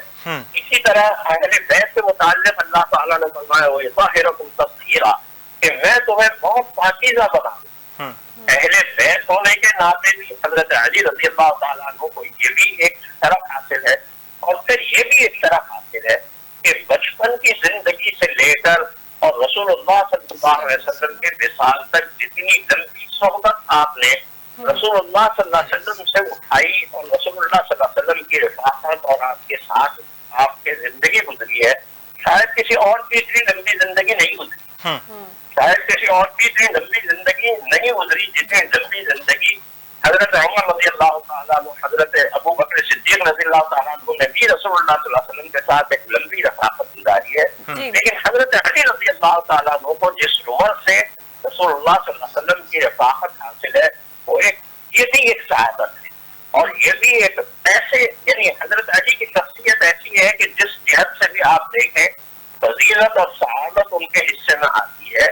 اسی طرح اہل بیت کے متعلق اللہ تعالیٰ نے فرمایا وَيُطَهِّرُكُمْ تَطْهِيرًا, کہ میں تمہیں بہت پاکیزہ بنا دوں. اہل بیت ہونے کے ناطے بھی حضرت علی رضی اللہ تعالیٰ عنہ کو یہ بھی ایک شرف حاصل ہے, اور پھر یہ بھی ایک شرف حاصل ہے کہ بچپن کی زندگی سے لے کر اور رسول اللہ صلی اللہ علیہ وسلم کے وصال تک جتنی لمبی صحبت آپ نے رسول اللہ صلی اللہ علیہ وسلم سے اٹھائی, اور رسول اللہ صلی اللہ علیہ وسلم کی رفاقت اور آپ کے ساتھ آپ کی زندگی گزری ہے, شاید کسی اور کی اتنی لمبی زندگی نہیں گزری, شاید کسی اور کی اتنی لمبی زندگی نہیں گزری جتنی لمبی زندگی حضرت عمر رضی اللہ تعالیٰ عنہ, حضرت ابو بکر صدیق رضی اللہ تعالیٰ عنہ نے بھی رسول اللہ صلی اللہ علیہ وسلم کے ساتھ ایک لمبی رفاقت گزاری ہے. لیکن حضرت علی رضی اللہ تعالیٰ عنہ کو جس عمر سے رسول اللہ صلی اللہ علیہ وسلم کی رفاقت حاصل ہے, وہ ایک یہ بھی ایک سعادت ہے, اور یہ بھی ایک ایسے یعنی حضرت علی کی شخصیت ایسی ہے کہ جس جہت سے بھی آپ دیکھیں فضیلت اور سعادت ان کے حصے میں آتی ہے,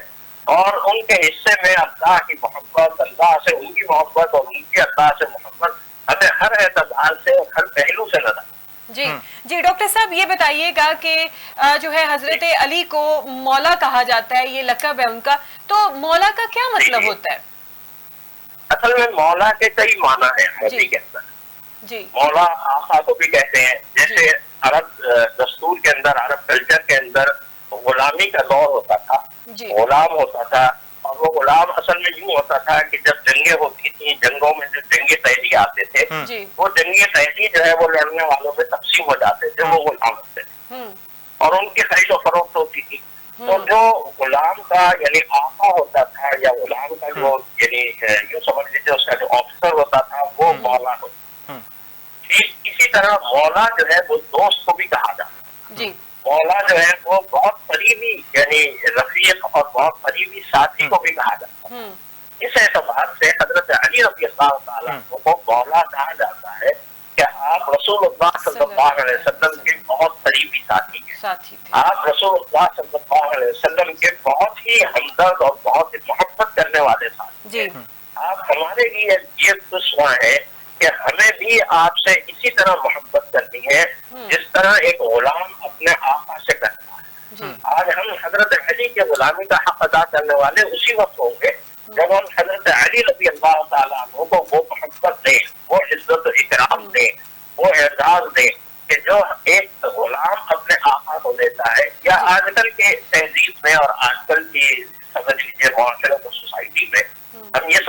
اور ان کے حصے میں اللہ کی محبت, اللہ سے ان کی محبت اور ان کی اللہ سے محبت ہمیں ہر اعتبار سے اور ہر پہلو سے نظر. جی ڈاکٹر صاحب یہ بتائیے گا کہ جو ہے حضرت علی کو مولا کہا جاتا ہے, یہ لقب ہے ان کا, تو مولا کا کیا مطلب ہوتا ہے؟ اصل میں مولا کے کئی معنی ہیں عربی کے اندر. مولا آقا کو بھی کہتے ہیں, جیسے عرب دستور کے اندر, عرب کلچر کے اندر غلامی کا دور ہوتا تھا, غلام ہوتا تھا, اور وہ غلام اصل میں یوں ہوتا تھا کہ جب جنگیں ہوتی تھیں, جنگوں میں جو جنگی قیدی آتے تھے, وہ جنگی قیدی جو ہے وہ لڑنے والوں میں تقسیم ہو جاتے تھے, وہ غلام ہوتے تھے, اور ان کی خرید و فروخت ہوتی تھی. تو جو غلام کا یعنی آقا ہوتا تھا, یا غلام کا جو یعنی یوں سمجھ لیجیے اس کا جو آفیسر ہوتا تھا, وہ مولا ہوتا تھا. اسی طرح مولا جو ہے وہ دوست کو بھی کہا جاتا ہے. مولا جو ہے وہ بہت قریبی یعنی رفیق اور بہت قریبی ساتھی کو بھی کہا جاتا ہے. اس اعتبار سے حضرت علی رضی اللہ تعالیٰ کو مولا کہا جاتا ہے کہ آپ رسول اللہ صلی اللہ علیہ وسلم کے بہت قریبی ساتھی ہیں. آپ رسول اللہ صلی اللہ علیہ وسلم کے بہت ہی ہمدرد اور بہت ہی محبت کرنے والے ساتھی ہیں. آپ ہمارے لیے یہ خوشواں ہے کہ ہمیں بھی آپ سے اسی طرح محبت کرنی ہے جس طرح ایک غلام اپنے آقا سے کرتا ہے. آج ہم حضرت علی کے غلامی کا حق ادا کرنے والے اسی وقت ہوں گے جب ہم حضرت علی رضی اللہ تعالیٰ عنہ کو وہ محبت دیں, وہ عزت و اکرام دیں, وہ اعزاز دیں کہ جو ایک غلام اپنے آقا کو دیتا ہے. یا آج کل کے تہذیب میں اور آج کل کی سمجھ لیجیے معاشرت اور سوسائٹی میں ہم یہ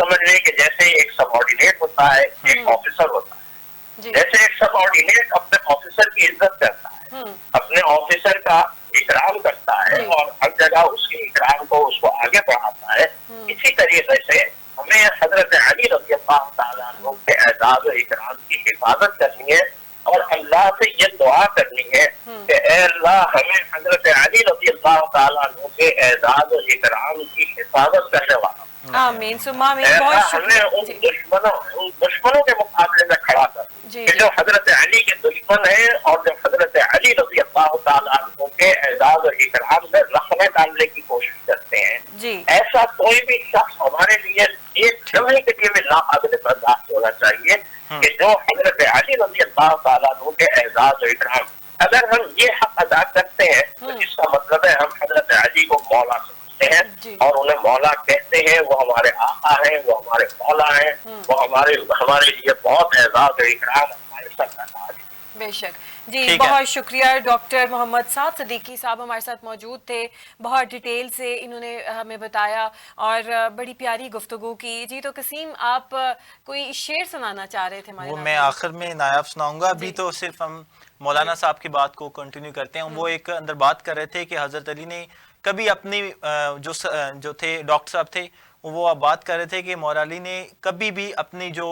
طریقے سے ہمیں حضرت علی رضی اللہ تعالیٰ عنہ کے اعزاز و اکرام کی حفاظت کرنی ہے اور اللہ سے یہ دعا کرنی ہے کہ اے اللہ ہمیں حضرت علی رضی اللہ تعالیٰ عنہ کے اعزاز و اکرام کی حفاظت کرنے والا آمین ثم آمین. اے بہت اللہ ہمیں شکریہ. ان دشمنوں کے مقابلے میں کھڑا کر جی کہ جو حضرت علی کے دشمن ہیں اور جو حضرت علی رضی اللہ تعالیٰ عنہ کے اعزاز و اکرام میں رخنہ ڈالنے کی کوشش کرتے ہیں. جی ایسا کوئی بھی شخص ہمارے لیے ایک لمحے کے لیے بھی ناقابل برداشت ہونا چاہیے کہ جو حضرت علی رضی اللہ تعالیٰ عنہ کے اعزاز و اکرام، اگر ہم یہ حق ادا کرتے ہیں تو اس کا مطلب ہے ہم حضرت علی کو مولا سمجھتے ہیں اور انہیں مولا کہتے ہیں. وہ ہمارے آقا ہیں، وہ ہمارے مولا ہیں، وہ ہمارے لیے بہت اعزاز و اکرام ہمارے سب کا تاج ہے. بے شک. جی بہت شکریہ ڈاکٹر محمد سعد صدیقی صاحب ہمارے ساتھ موجود تھے. بہت ڈیٹیل سے انہوں نے ہمیں بتایا اور بڑی پیاری گفتگو کی. جی تو قسیم آپ کوئی شعر سنانا چاہ رہے تھے ہمارے؟ وہ میں آخر میں نایاب سناؤں گا. ابھی تو صرف ہم مولانا صاحب کی بات کو کنٹینیو کرتے ہیں. وہ ایک اندر بات کر رہے تھے کہ حضرت علی نے کبھی اپنی جو تھے ڈاکٹر صاحب تھے وہ بات کر رہے تھے کہ مولا علی نے کبھی بھی اپنی جو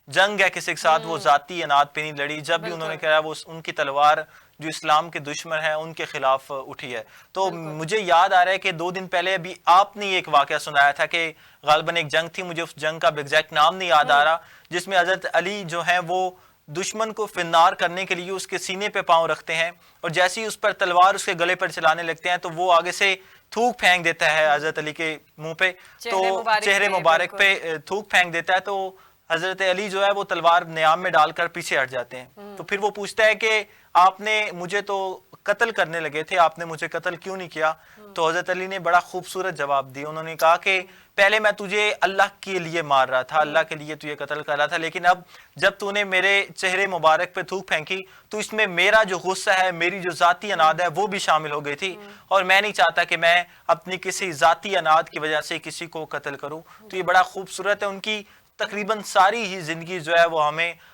جنگ ہے کسی کے ساتھ وہ ذاتی اناد پہ نہیں لڑی. جب بھی انہوں نے کہا وہ ان کی تلوار جو اسلام کے دشمن ہیں ان کے خلاف اٹھی ہے. تو مجھے یاد آ رہا ہے کہ 2 دن پہلے ابھی آپ نے ایک واقعہ سنایا تھا کہ غالباً ایک جنگ تھی، مجھے اس جنگ کا ایگزیکٹ نام نہیں یاد آ رہا، جس میں حضرت علی جو ہیں وہ دشمن کو فنار کرنے کے لیے اس کے سینے پہ پاؤں رکھتے ہیں اور جیسے ہی اس پر تلوار اس کے گلے پر چلانے لگتے ہیں تو وہ آگے سے تھوک پھینک دیتا ہے حضرت علی کے منہ پہ، تو چہرے مبارک پہ تھوک پھینک دیتا ہے. تو حضرت علی جو ہے وہ تلوار نیام میں ڈال کر پیچھے ہٹ جاتے ہیں. تو پھر وہ پوچھتا ہے کہ آپ نے مجھے تو قتل کرنے لگے تھے، آپ نے مجھے قتل کیوں نہیں کیا؟ تو حضرت علی نے بڑا خوبصورت جواب دیا. انہوں نے کہا کہ پہلے میں تجھے اللہ کے لیے مار رہا تھا، اللہ کے لیے تجھے قتل کر رہا تھا، لیکن اب جب تو نے میرے چہرے مبارک پہ تھوک پھینکی تو اس میں میرا جو غصہ ہے، میری جو ذاتی اناد ہے وہ بھی شامل ہو گئی تھی اور میں نہیں چاہتا کہ میں اپنی کسی ذاتی اناد کی وجہ سے کسی کو قتل کروں. تو یہ بڑا خوبصورت ہے. ان کی تقریباً ساری ہی زندگی جو ہے وہ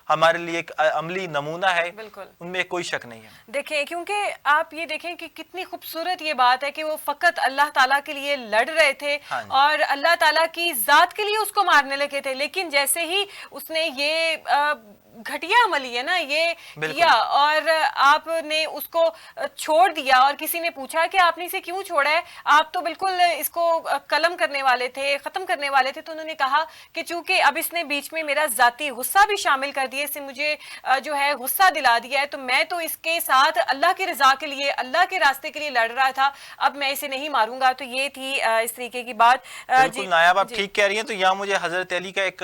ہمارے لیے ایک عملی نمونہ ہے. بالکل ان میں کوئی شک نہیں ہے. دیکھیں کیونکہ آپ یہ دیکھیں کہ کتنی خوبصورت یہ بات ہے کہ وہ فقط اللہ تعالیٰ کے لیے لڑ رہے تھے اور اللہ تعالیٰ کی ذات کے لیے اس کو مارنے لگے تھے، لیکن جیسے ہی اس نے یہ گھٹیا عملی ہے نا یہ کیا اور آپ نے اس کو چھوڑ دیا اور کسی نے پوچھا کہ آپ نے اسے کیوں چھوڑا ہے، آپ تو بالکل اس کو قلم کرنے والے تھے، ختم کرنے والے تھے. تو انہوں نے کہا کہ چونکہ اب اس نے بیچ میں میرا ذاتی غصہ بھی شامل کر دیا، اس سے مجھے جو ہے غصہ دلا دیا ہے، تو میں تو اس کے ساتھ اللہ کی رضا کے لیے، اللہ کے راستے کے لیے لڑ رہا تھا، اب میں اسے نہیں ماروں گا. تو یہ تھی اس طریقے کی بات. بالکل نایاب آپ ٹھیک کہہ رہی ہیں. تو یہاں مجھے حضرت علی کا ایک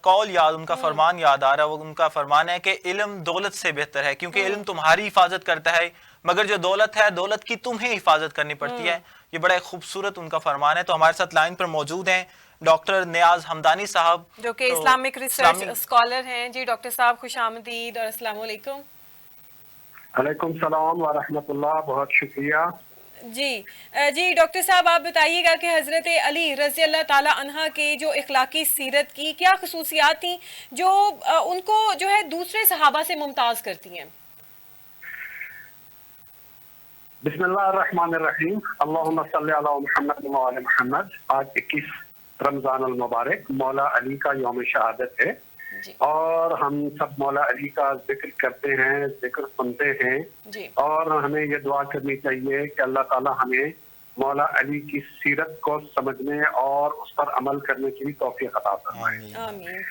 قول یاد، ان کا فرمان یاد آ رہا ہے. وہ ان کا فرمان ہے کہ علم دولت سے بہتر ہے، کیونکہ علم تمہاری حفاظت کرتا ہے، مگر جو دولت ہے دولت کی تمہیں حفاظت کرنی پڑتی ہے. یہ بڑا خوبصورت ان کا فرمان ہے. تو ہمارے ساتھ لائن پر موجود ہیں ڈاکٹر نیاز حمدانی صاحب جو کہ اسلامک ریسرچ اسکالر ہیں. جی ڈاکٹر صاحب خوش آمدید اور السلام علیکم. وعلیکم السلام ورحمۃ اللہ، بہت شکریہ. جی ڈاکٹر صاحب آپ بتائیے گا کہ حضرت علی رضی اللہ تعالی عنہ کے جو اخلاقی سیرت کی کیا خصوصیات تھیں جو ان کو جو ہے دوسرے صحابہ سے ممتاز کرتی ہیں؟ بسم اللہ الرحمن الرحیم. اللہم صلی علی محمد وعلی محمد. آج 21 رمضان المبارک مولا علی کا یوم شہادت ہے اور ہم سب مولا علی کا ذکر کرتے ہیں، ذکر سنتے ہیں اور ہمیں یہ دعا کرنی چاہیے کہ اللہ تعالی ہمیں مولا علی کی سیرت کو سمجھنے اور اس پر عمل کرنے کی بھی توفیق عطا فرمائے. آمین.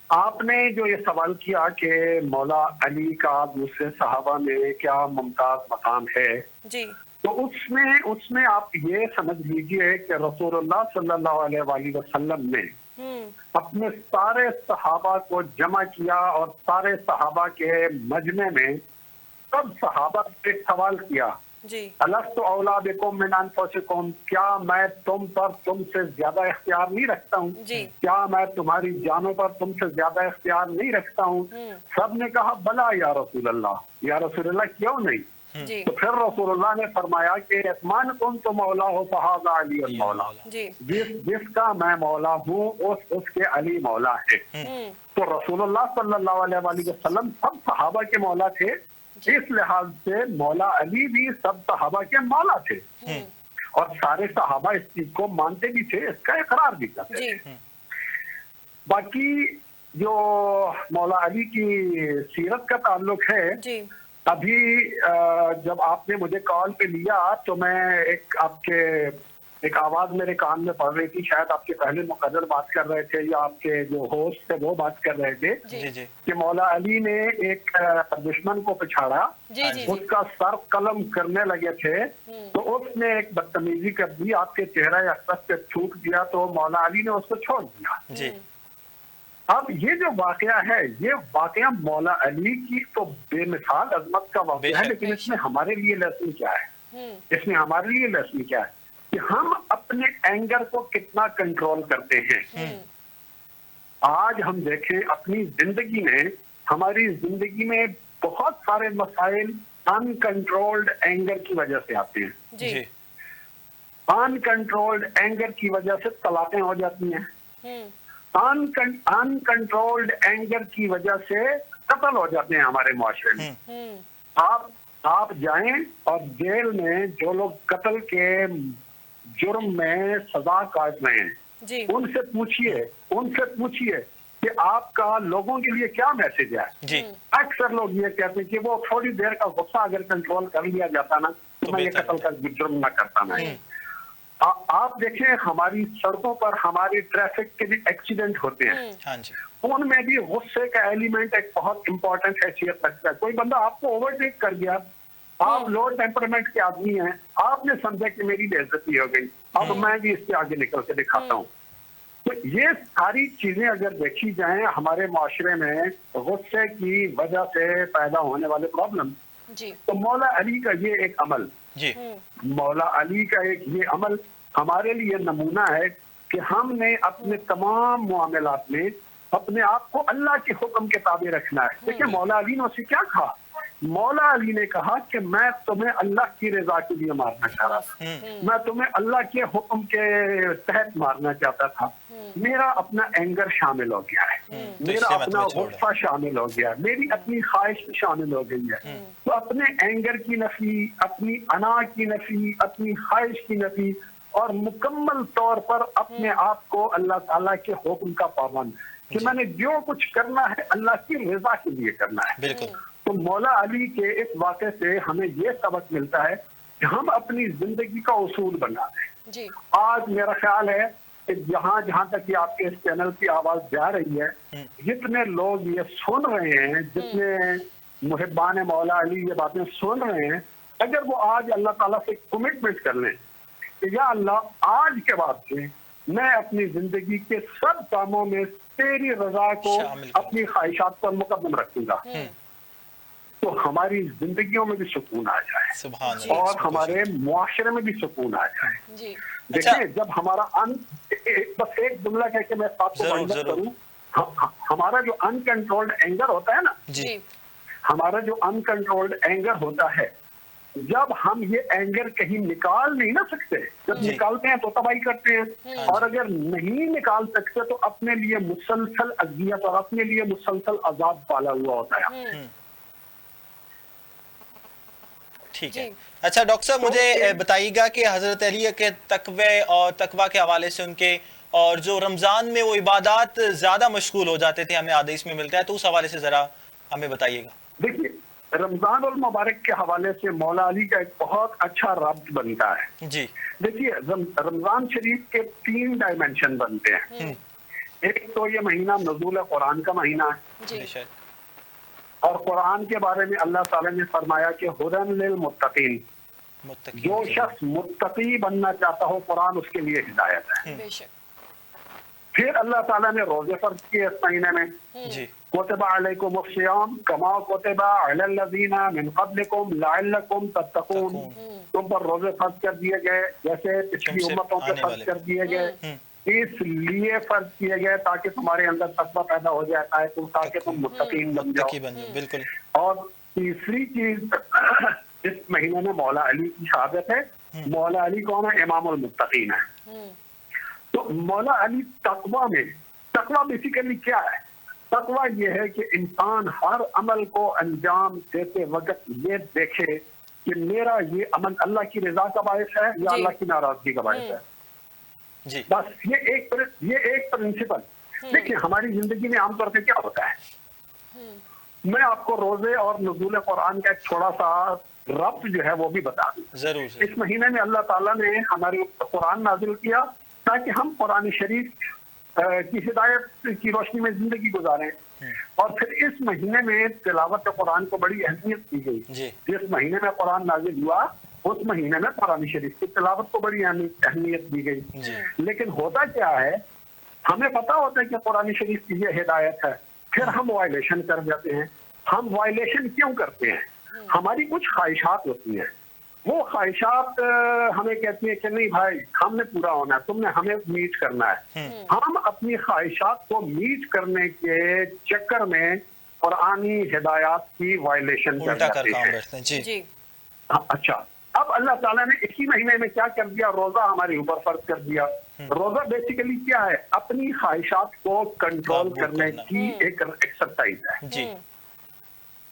آپ نے جو یہ سوال کیا کہ مولا علی کا دوسرے صحابہ میں کیا ممتاز مقام ہے، تو اس میں آپ یہ سمجھ لیجئے کہ رسول اللہ صلی اللہ علیہ وآلہ وسلم نے اپنے سارے صحابہ کو جمع کیا اور سارے صحابہ کے مجمع میں سب صحابہ سے سوال کیا، الست اولا بکم من انفسکم، کیا میں تم سے زیادہ اختیار نہیں رکھتا ہوں؟ کیا میں تمہاری جانوں پر تم سے زیادہ اختیار نہیں رکھتا ہوں؟ سب نے کہا بلا یا رسول اللہ، یا رسول اللہ کیوں نہیں؟ تو پھر رسول اللہ نے فرمایا کہ من کنت مولا ہو فہذا علی المولا، جس کا میں مولا ہوں اس کے علی مولا ہے. تو رسول اللہ صلی اللہ علیہ وآلہ وسلم سب صحابہ کے مولا تھے، اس لحاظ سے مولا علی بھی سب صحابہ کے مولا تھے. اور سارے صحابہ اس چیز کو مانتے بھی تھے, اس کا اقرار بھی کرتے تھے. جی باقی جو مولا علی کی سیرت کا تعلق ہے, جی ابھی جب آپ نے مجھے کال پہ لیا تو میں ایک آواز میرے کان میں پڑ رہی تھی, شاید آپ کے پہلے مقرر بات کر رہے تھے یا آپ کے جو ہوسٹ تھے وہ بات کر رہے تھے جی جی کہ مولا علی نے ایک دشمن کو پچھاڑا, جی جی اس کا سر قلم کرنے لگے تھے تو اس نے ایک بدتمیزی کر دی, آپ کے چہرہ اقدس پہ تھوک دیا تو مولا علی نے اس کو چھوڑ دیا. جی اب یہ جو واقعہ ہے, یہ واقعہ مولا علی کی تو بے مثال عظمت کا واقعہ ہے, لیکن اس میں ہمارے لیے لیسن کیا ہے, اس میں ہمارے لیے لیسن کیا ہے کہ ہم اپنے اینگر کو کتنا کنٹرول کرتے ہیں. آج ہم دیکھیں اپنی زندگی میں, ہماری زندگی میں بہت سارے مسائل انکنٹرولڈ اینگر کی وجہ سے آتے ہیں. جی انکنٹرولڈ اینگر کی وجہ سے طلاقیں ہو جاتی ہیں, انکنٹرولڈ اینگر کی وجہ سے قتل ہو جاتے ہیں ہمارے معاشرے میں. آپ جائیں اور جیل میں جو لوگ قتل کے جرم میں سزا کاٹ رہے ہیں ان سے پوچھئے کہ آپ کا لوگوں کے لیے کیا میسج ہے. اکثر لوگ یہ کہتے ہیں کہ وہ تھوڑی دیر کا غصہ اگر کنٹرول کر لیا جاتا نا تو میں یہ قتل کا جرم نہ کرتا نا. آپ دیکھیں ہماری سڑکوں پر ہماری ٹریفک کے بھی ایکسیڈنٹ ہوتے ہیں, ان میں بھی غصے کا ایلیمنٹ ایک بہت امپورٹنٹ حیثیت رکھتا ہے. کوئی بندہ آپ کو اوورٹیک کر گیا, آپ لو ٹیمپرمنٹ کے آدمی ہیں, آپ نے سمجھا کہ میری بے عزتی ہو گئی, اب میں بھی اس سے آگے نکل کے دکھاتا ہوں. تو یہ ساری چیزیں اگر دیکھی جائیں ہمارے معاشرے میں غصے کی وجہ سے پیدا ہونے والے پرابلم, تو مولا علی کا یہ ایک عمل, مولا علی کا ایک یہ عمل ہمارے لیے نمونہ ہے کہ ہم نے اپنے تمام معاملات میں اپنے آپ کو اللہ کے حکم کے تابع رکھنا ہے. دیکھیں مولا علی نے اسے کیا کہا, مولا علی نے کہا کہ میں تمہیں اللہ کی رضا کے لیے مارنا چاہ رہا تھا, میں تمہیں اللہ کے حکم کے تحت مارنا چاہتا تھا. میرا اپنا اینگر شامل ہو گیا ہے, میرا اپنا غصہ شامل ہو گیا, میری اپنی خواہش شامل ہو گئی ہے. تو اپنے اینگر کی نفی, اپنی انا کی نفی, اپنی خواہش کی نفی اور مکمل طور پر اپنے آپ کو اللہ تعالیٰ کے حکم کا پابند کہ میں نے جو کچھ کرنا ہے اللہ کی رضا کے لیے کرنا ہے. بالکل. تو مولا علی کے اس واقعے سے ہمیں یہ سبق ملتا ہے کہ ہم اپنی زندگی کا اصول بنا دیں. آج میرا خیال ہے کہ جہاں تک یہ آپ کے اس چینل کی آواز جا رہی ہے, جتنے لوگ یہ سن رہے ہیں, جتنے محبان مولا علی یہ باتیں سن رہے ہیں, اگر وہ آج اللہ تعالیٰ سے کمٹمنٹ کر لیں کہ یا اللہ آج کے بعد سے میں اپنی زندگی کے سب کاموں میں تیری رضا کو اپنی خواہشات پر مقدم رکھوں گا, تو ہماری زندگیوں میں بھی سکون آ جائے اور ہمارے معاشرے میں بھی سکون آ جائے. دیکھیں جب ہمارا بس ایک جملہ کہہ کے میں بات کو بند کروں, ہمارا جو انکنٹرولڈ اینگر ہوتا ہے نا, ہمارا جو انکنٹرولڈ اینگر ہوتا ہے, جب ہم یہ اینگر کہیں نکال نہیں نہ سکتے, جب نکالتے ہیں تو تباہی کرتے ہیں, اور اگر نہیں نکال سکتے تو اپنے لیے مسلسل اذیت اور اپنے لیے مسلسل عذاب پالا ہوا ہوتا ہے. ٹھیک ہے. اچھا ڈاکٹر صاحب مجھے بتائیے گا کہ حضرت علی کے تقوی اور تقوی کے حوالے سے ان کے, اور جو رمضان میں وہ عبادات زیادہ مشغول ہو جاتے تھے ہمیں حدیث میں ملتا ہے, تو اس حوالے سے ذرا ہمیں بتائیے گا. دیکھیے رمضان المبارک کے حوالے سے مولا علی کا ایک بہت اچھا ربط بنتا ہے. جی دیکھیے رمضان شریف کے 3 ڈائمنشن بنتے ہیں. ایک تو یہ مہینہ نزول قرآن کا مہینہ ہے, اور قرآن کے بارے میں اللہ تعالیٰ نے فرمایا کہ ہدی للمتقین, جو شخص متقی بننا چاہتا ہو قرآن اس کے لیے ہدایت ہے. پھر اللہ تعالیٰ نے روزے فرض کیے اس مہینے میں, کتب علیکم الصیام کما کتب علی الذین من قبلکم لعلکم تتقون, تم پر روزے فرض کر دیے گئے جیسے پچھلی امتوں پہ فرض کر دیے گئے, اس لیے فرض کیے گئے تاکہ تمہارے اندر تقویٰ پیدا ہو جائے, تاکہ تم متقین بن جاؤ. بالکل. اور تیسری چیز اس مہینے میں مولا علی کی شہادت ہے. مولا علی کون ہے؟ امام المتقین ہے. تو مولا علی تقویٰ میں, تقویٰ بیسیکلی کیا ہے؟ تقویٰ یہ ہے کہ انسان ہر عمل کو انجام دیتے وقت یہ دیکھے کہ میرا یہ عمل اللہ کی رضا کا باعث ہے یا اللہ کی ناراضگی کا باعث ہے. جی بس یہ ایک پرنسپل. دیکھیں ہماری زندگی میں عام طور پہ کیا ہوتا ہے, میں آپ کو روزے اور نزول قرآن کا ایک تھوڑا سا ربط جو ہے وہ بھی بتا دوں. ضرور. اس مہینے میں اللہ تعالیٰ نے ہمارے قرآن نازل کیا تاکہ ہم قرآن شریف کی ہدایت کی روشنی میں زندگی گزاریں, اور پھر اس مہینے میں تلاوت قرآن کو بڑی اہمیت دی گئی. جس مہینے میں قرآن نازل ہوا اس مہینے میں قرآن شریف کی تلاوت کو بڑی اہمیت دی گئی. لیکن ہوتا کیا ہے, ہمیں پتا ہوتا ہے کہ قرآن شریف کی یہ ہدایت ہے, پھر ہم وائلیشن کر جاتے ہیں. ہم وائلیشن کیوں کرتے ہیں؟ ہماری کچھ خواہشات ہوتی ہیں, وہ خواہشات ہمیں کہتی ہیں کہ نہیں بھائی ہم نے پورا ہونا ہے, تم نے ہمیں میٹ کرنا ہے. ہم اپنی خواہشات کو میٹ کرنے کے چکر میں قرآنی ہدایات کی وائلیشن کر جاتے ہیں. جی اچھا, اب اللہ تعالیٰ نے اسی مہینے میں کیا کر دیا, روزہ ہمارے اوپر فرض کر دیا. روزہ بیسیکلی کیا ہے, اپنی خواہشات کو کنٹرول کرنے کی ایک ایکسرسائز ہے.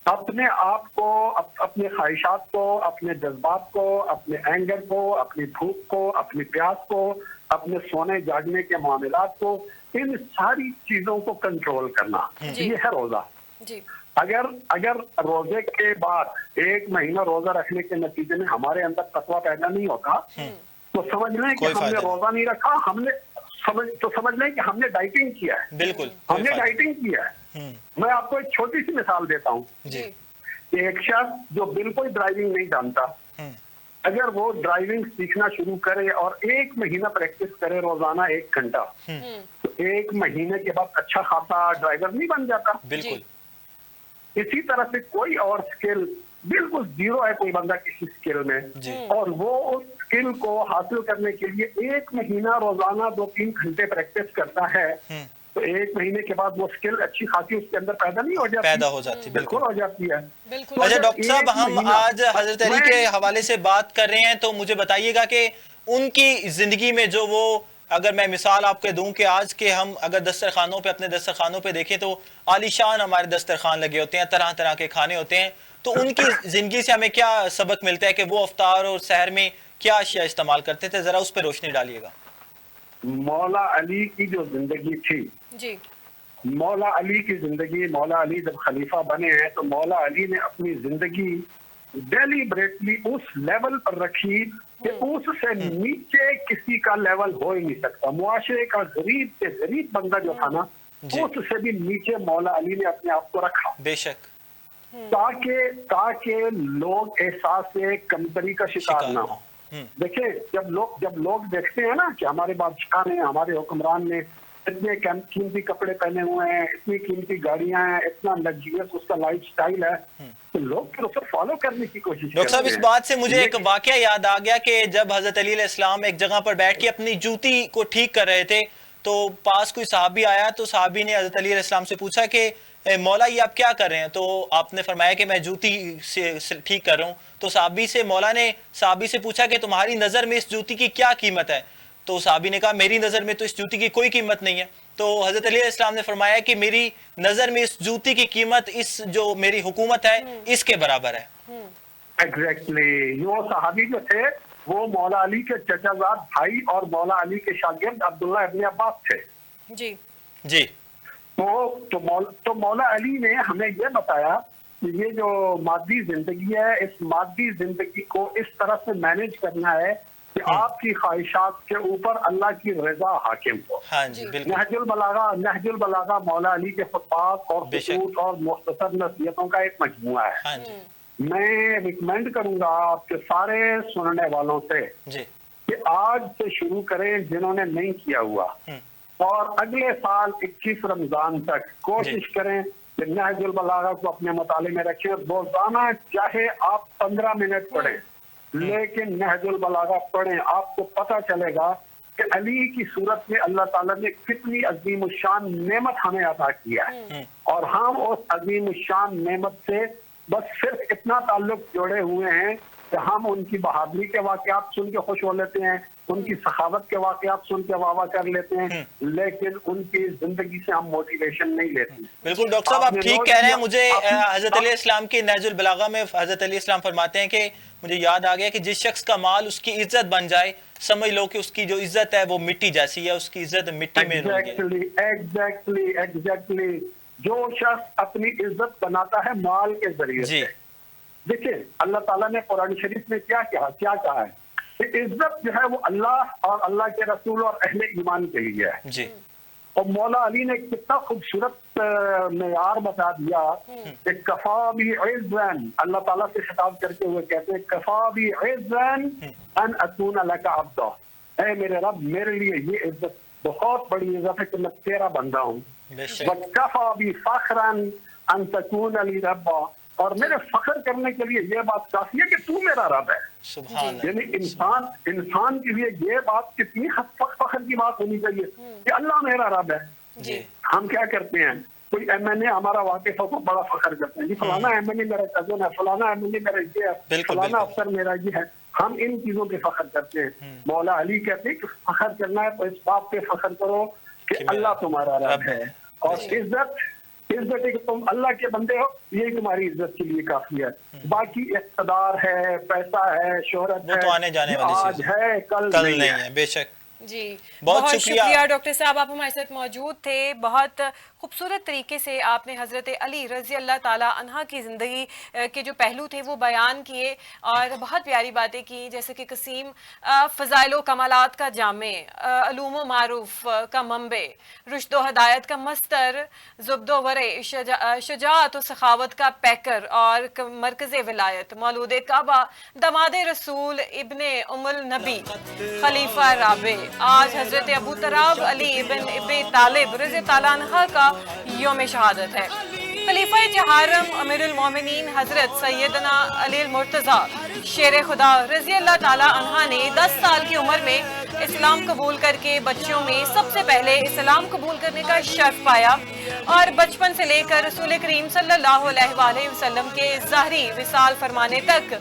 اپنے آپ کو, اپنے خواہشات کو, اپنے جذبات کو, اپنے اینگر کو, اپنی بھوک کو, اپنی پیاس کو, اپنے سونے جاگنے کے معاملات کو, ان ساری چیزوں کو کنٹرول کرنا, یہ ہے روزہ. اگر روزے کے بعد ایک مہینہ روزہ رکھنے کے نتیجے میں ہمارے اندر تقویٰ پیدا نہیں ہوتا تو سمجھ لیں کہ ہم نے روزہ نہیں رکھا, سمجھ لیں کہ ہم نے ڈائٹنگ کیا ہے. بالکل ہم نے ڈائٹنگ کیا ہے. میں آپ کو ایک چھوٹی سی مثال دیتا ہوں. ایک شخص جو بالکل ڈرائیونگ نہیں جانتا, اگر وہ ڈرائیونگ سیکھنا شروع کرے اور ایک مہینہ پریکٹس کرے روزانہ 1 گھنٹہ, تو 1 مہینے کے بعد اچھا خاصا ڈرائیور نہیں بن جاتا. بالکل. اسی طرح سے کوئی اور سکل بالکل زیرو ہے کوئی بندہ کسی سکل میں, اور وہ اس سکل کو حاصل کرنے کے لیے 1 مہینہ روزانہ 2-3 گھنٹے پریکٹس کرتا ہے, تو 1 مہینے کے بعد وہ سکل اچھی خاصی اس کے اندر پیدا نہیں ہو جاتی, پیدا ہو جاتی. بالکل ہو جاتی ہے. اچھا ڈاکٹر صاحب, ہم آج حضرت علی کے حوالے سے بات کر رہے ہیں, تو مجھے بتائیے گا کہ ان کی زندگی میں جو وہ, اگر میں مثال آپ کے دوں کہ آج کے ہم اگر دسترخوانوں پہ, اپنے دسترخوانوں پہ دیکھیں تو عالی شان ہمارے دسترخوان لگے ہوتے ہیں, طرح طرح کے کھانے ہوتے ہیں, تو ان کی زندگی سے ہمیں کیا سبق ملتا ہے کہ وہ افطار اور سحر میں کیا اشیاء استعمال کرتے تھے؟ ذرا اس پہ روشنی ڈالیے گا. مولا علی کی جو زندگی تھی, مولا علی کی زندگی, مولا علی جب خلیفہ بنے ہیں تو مولا علی نے اپنی زندگی ڈیلیبریٹلی اس لیول پر رکھی کہ اس سے نیچے کسی کا لیول ہو ہی نہیں سکتا. معاشرے کا غریب سے غریب بندہ جو تھا نا, اس سے بھی نیچے مولا علی نے اپنے آپ کو رکھا. بے شک. تاکہ لوگ احساس کمتری کا شکار نہ ہو. دیکھیں جب لوگ دیکھتے ہیں نا کہ ہمارے بادشاہ نے, ہمارے حکمران نے اتنے قیمتی کپڑے پہنے ہوئے ہیں, اتنی قیمتی گاڑیاں ہیں, اتنا لگژریس اس کا لائف سٹائل ہے, تو لوگ پھر اسے فالو کرنے کی کوشش کرتے ہیں. ڈاکٹر صاحب اس بات سے مجھے ایک واقعہ یاد آ گیا کہ جب حضرت علی علیہ السلام ایک جگہ پر بیٹھ کے اپنی جوتی کو ٹھیک کر رہے تھے, تو پاس کوئی صحابی آیا, تو صحابی نے حضرت علی علیہ السلام سے پوچھا کہ مولا یہ آپ کیا کر رہے ہیں؟ تو آپ نے فرمایا کہ میں جوتی سے ٹھیک کر رہا ہوں. تو صحابی سے مولا نے صحابی سے پوچھا کہ تمہاری نظر میں اس جوتی کی کیا قیمت ہے؟ تو صحابی نے کہا میری نظر میں تو اس جوتی کی کوئی قیمت نہیں ہے. تو حضرت علی علیہ السلام نے فرمایا کہ میری نظر میں اس جوتی کی قیمت اس جو میری حکومت ہے اس کے برابر ہے. ایگزیکٹلی. وہ صحابی جو تھے وہ مولا علی کے چچا زاد بھائی اور مولا علی کے شاگرد عبداللہ ابن عباس تھے. جی. تو مولا علی نے ہمیں یہ بتایا کہ یہ جو مادی زندگی ہے, اس مادی زندگی کو اس طرح سے مینیج کرنا ہے کہ آپ کی خواہشات کے اوپر اللہ کی رضا حاکم ہو. نہج البلاغہ مولا علی کے خطبات اور خطوط اور مختصر نصیحتوں کا ایک مجموعہ ہے. میں ریکمینڈ کروں گا آپ کے سارے سننے والوں سے کہ آج سے شروع کریں جنہوں نے نہیں کیا ہوا, اور اگلے سال 21 رمضان تک کوشش کریں کہ نہج البلاغہ کو اپنے مطالعے میں رکھیں. روزانہ چاہے آپ 15 منٹ پڑھیں, لیکن نہج البلاغہ پڑھیں. آپ کو پتہ چلے گا کہ علی کی صورت میں اللہ تعالیٰ نے کتنی عظیم الشان نعمت ہمیں عطا کیا ہے, اور ہم اس عظیم الشان نعمت سے بس صرف اتنا تعلق جوڑے ہوئے ہیں کہ ہم ان کی بہادری کے واقعات سن کے خوش ہو لیتے ہیں, ان کی سخاوت کے واقعات سن کے واہ واہ کر لیتے ہیں, لیکن ان کی زندگی سے ہم موٹیویشن نہیں لیتے. بالکل ڈاکٹر صاحب آپ ٹھیک کہہ رہے ہیں. مجھے حضرت علیہ السلام کی نہج البلاغہ میں حضرت علیہ السلام فرماتے ہیں کہ مجھے یاد آ گیا کہ جس شخص کا مال اس کی عزت بن جائے, سمجھ لو کہ اس کی جو عزت ہے وہ مٹی جیسی ہے, اس کی عزت مٹی میں رول گئی. ایگزیکٹلی جو شخص اپنی عزت بناتا ہے مال کے ذریعے سے, دیکھیں اللہ تعالیٰ نے قرآن شریف میں کیا کہا ہے کہ عزت جو ہے وہ اللہ اور اللہ کے رسول اور اہل ایمان کے لیے ہے. جی, اور مولا علی نے کتنا خوبصورت معیار بتا دیا کہ کفا بی عزن, اللہ تعالیٰ سے خطاب کرتے ہوئے کہتے ہیں کفا بی عزن ان اکون لک عبدا, اے میرے رب میرے لیے یہ عزت بہت بڑی عزت ہے کہ میں تیرا بندہ ہوں. وَكَفَى بِفَخْرًا أَن تَكُونَ لِي رَبًّا, اور میرے فخر کرنے کے لیے یہ بات کافی ہے کہ تو میرا رب ہے. یعنی انسان کے لیے یہ بات کتنی فخر کی بات ہونی چاہیے کہ اللہ میرا رب ہے. ہم کیا کرتے ہیں, کوئی ایم این اے ہمارا واقف ہو تو بڑا فخر کرتے ہیں, جی فلانا ایم این اے میرا کزن ہے, فلانا ایم این اے میرا یہ ہے, فلانا افسر میرا یہ ہے. ہم ان چیزوں پہ فخر کرتے ہیں. مولا علی کہتے ہیں کہ فخر کرنا ہے تو اس بات پہ فخر کرو کہ اللہ تمہارا رب ہے, اور عزت کہ تم اللہ کے بندے ہو یہی تمہاری عزت کے لیے کافی ہے. باقی اقتدار ہے, پیسہ ہے, شہرت ہے, تو آنے جانے والی آج ہے کل نہیں ہے. بے شک. جی بہت شکریہ ڈاکٹر صاحب, آپ ہمارے ساتھ موجود تھے. بہت خوبصورت طریقے سے آپ نے حضرت علی رضی اللہ تعالیٰ عنہ کی زندگی کے جو پہلو تھے وہ بیان کیے, اور بہت پیاری باتیں کی, جیسے کہ قسیم فضائل و کمالات کا جامع, علوم و معروف کا منبع, رشد و ہدایت کا مستر, زبد و ورع, شجاعت و سخاوت کا پیکر, اور مرکز ولایت, مولود کعبہ, داماد رسول, ابن ام النبی, خلیفہ رابع. آج حضرت ابو تراب علی ابن ابی طالب رضی تعالیٰ عنہ کا یوم شہادت ہے. خلیفہ چہارم امیر المومنین حضرت سیدنا علی المرتضی شیر خدا رضی اللہ تعالیٰ عنہ نے 10 سال کی عمر میں اسلام قبول کر کے بچوں میں سب سے پہلے اسلام قبول کرنے کا شرف پایا, اور بچپن سے لے کر رسول کریم صلی اللہ علیہ وآلہ وسلم کے ظاہری وصال فرمانے تک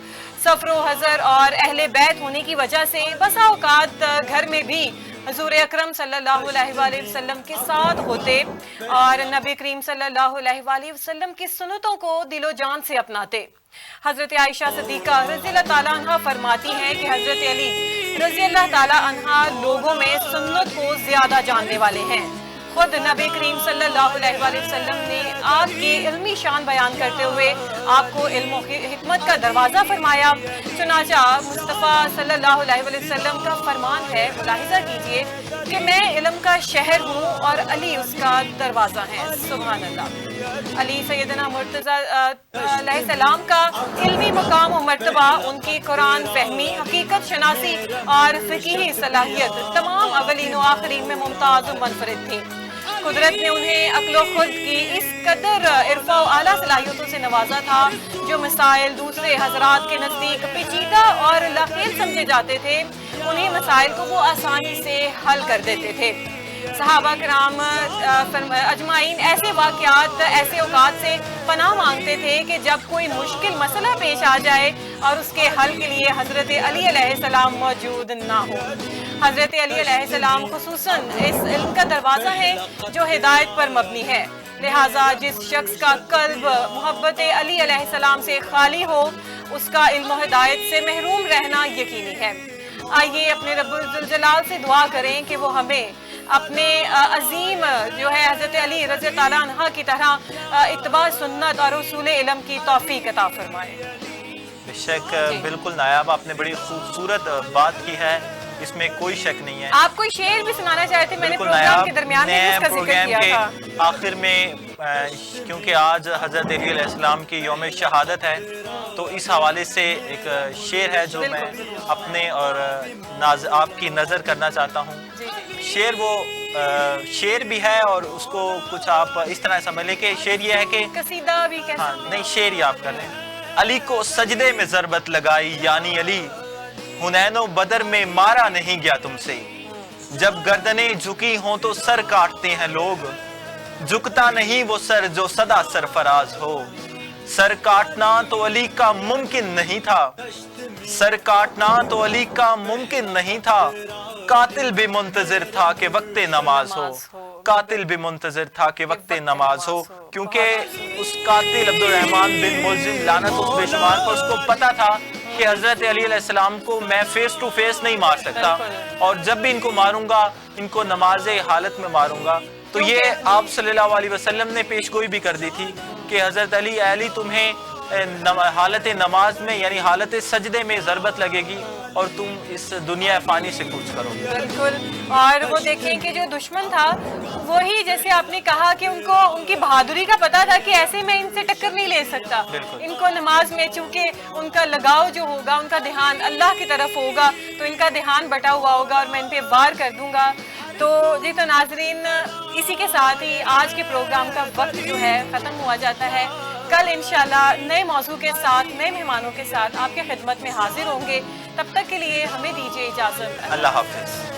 سفر و حضر اور اہل بیت ہونے کی وجہ سے بسا اوقات گھر میں بھی حضور اکرم صلی اللہ علیہ وآلہ وسلم کے ساتھ ہوتے, اور نبی کریم صلی اللہ علیہ وآلہ وسلم کی سنتوں کو دل و جان سے اپناتے. حضرت عائشہ صدیقہ رضی اللہ تعالیٰ عنہ فرماتی ہیں کہ حضرت علی رضی اللہ تعالیٰ عنہ لوگوں میں سنت کو زیادہ جاننے والے ہیں. خود نبی کریم صلی اللہ علیہ وآلہ وسلم نے آپ کی علمی شان بیان کرتے ہوئے آپ کو علم و حکمت کا دروازہ فرمایا. چنانچہ مصطفیٰ صلی اللہ علیہ وآلہ وسلم کا فرمان ہے, ملاحظہ کیجئے, کہ میں علم کا شہر ہوں اور علی اس کا دروازہ ہے. سبحان اللہ. علی سیدنا مرتضی علیہ السلام کا علمی مقام و مرتبہ, ان کی قرآن فہمی, حقیقت شناسی اور فقہی صلاحیت تمام اولین و آخرین میں ممتاز و منفرد تھی. قدرت نے انہیں عقل و خلق کی اس قدر عرفہ و اعلیٰ صلاحیتوں سے نوازا تھا جو مسائل دوسرے حضرات کے نزدیک پیچیدہ اور لاخیل سمجھے جاتے تھے, انہیں مسائل کو وہ آسانی سے حل کر دیتے تھے. صحابہ کرام اجمعین ایسے واقعات, ایسے اوقات سے پناہ مانگتے تھے کہ جب کوئی مشکل مسئلہ پیش آ جائے اور اس کے حل کے لیے حضرت علی علیہ السلام موجود نہ ہو. حضرت علی علیہ السلام خصوصاً اس علم کا دروازہ ہے جو ہدایت پر مبنی ہے, لہٰذا جس شخص کا قلب محبت علی علیہ السلام سے خالی ہو اس کا علم و ہدایت سے محروم رہنا یقینی ہے. آئیے اپنے رب الجلال سے دعا کریں کہ وہ ہمیں اپنے عظیم جو ہے حضرت علی رضی تعالیٰ عنہ کی طرح اتباع سنت اور اصول علم کی توفیق عطا فرمائے. بے شک, بالکل نایاب, آپ نے بڑی خوبصورت بات کی ہے, اس میں کوئی شک نہیں ہے. آپ کوئی شعر بھی سنانا چاہتے ہیں, میں نے پروگرام کے درمیان میں اس کا ذکر کیا تھا. آخر میں کیونکہ آج حضرت علی علیہ السلام کی یوم شہادت ہے تو اس حوالے سے ایک شعر ہے جو میں اپنے اور آپ کی نظر کرنا چاہتا ہوں. شعر وہ شعر بھی ہے اور اس کو کچھ آپ اس طرح سمجھ لیں کہ شعر یہ ہے کہ قصیدہ بھی کہہ سکتے ہیں. نہیں, شعر ہی آپ کر لیں. علی کو سجدے میں ضربت لگائی یعنی علی, حنین و بدر میں مارا نہیں گیا تم سے, جب گردنیں جھکی ہوں تو سر کاٹتے ہیں لوگ, جھکتا نہیں وہ سر جو سدا سرفراز ہو, سر کاٹنا تو علی کا ممکن نہیں تھا، سر کاٹنا تو علی کا ممکن نہیں تھا، قاتل بھی منتظر تھا کہ وقت نماز ہو، قاتل بھی منتظر تھا کہ وقت نماز ہو، کیونکہ اس قاتل عبد الرحمن بن ملجم لعنت اس بے شمار کو، اس کو پتا تھا کہ حضرت علی علیہ السلام کو میں فیس ٹو فیس نہیں مار سکتا، اور جب بھی ان کو ماروں گا ان کو نماز حالت میں ماروں گا۔ تو یہ آپ صلی اللہ علیہ وسلم نے پیش گوئی بھی کر دی تھی کہ حضرت علی تمہیں حالت نماز میں یعنی حالت سجدے میں ضربت لگے گی اور تم اس دنیا فانی سے کوچ کرو گے۔ بالکل، اور وہ دیکھیں کہ جو دشمن تھا وہی جیسے آپ نے کہا کہ ان کو ان کی بہادری کا پتا تھا کہ ایسے میں ان سے ٹکر نہیں لے سکتا، ان کو نماز میں چونکہ ان کا لگاؤ جو ہوگا، ان کا دھیان اللہ کی طرف ہوگا تو ان کا دھیان بٹا ہوا ہوگا اور میں ان پہ وار کر دوں گا۔ تو جی تو ناظرین، اسی کے ساتھ ہی آج کے پروگرام کا وقت جو ہے ختم ہوا جاتا ہے۔ کل انشاءاللہ نئے موضوع کے ساتھ نئے مہمانوں کے ساتھ آپ کی خدمت میں حاضر ہوں گے، تب تک کے لیے ہمیں دیجیے اجازت۔ اللہ حافظ۔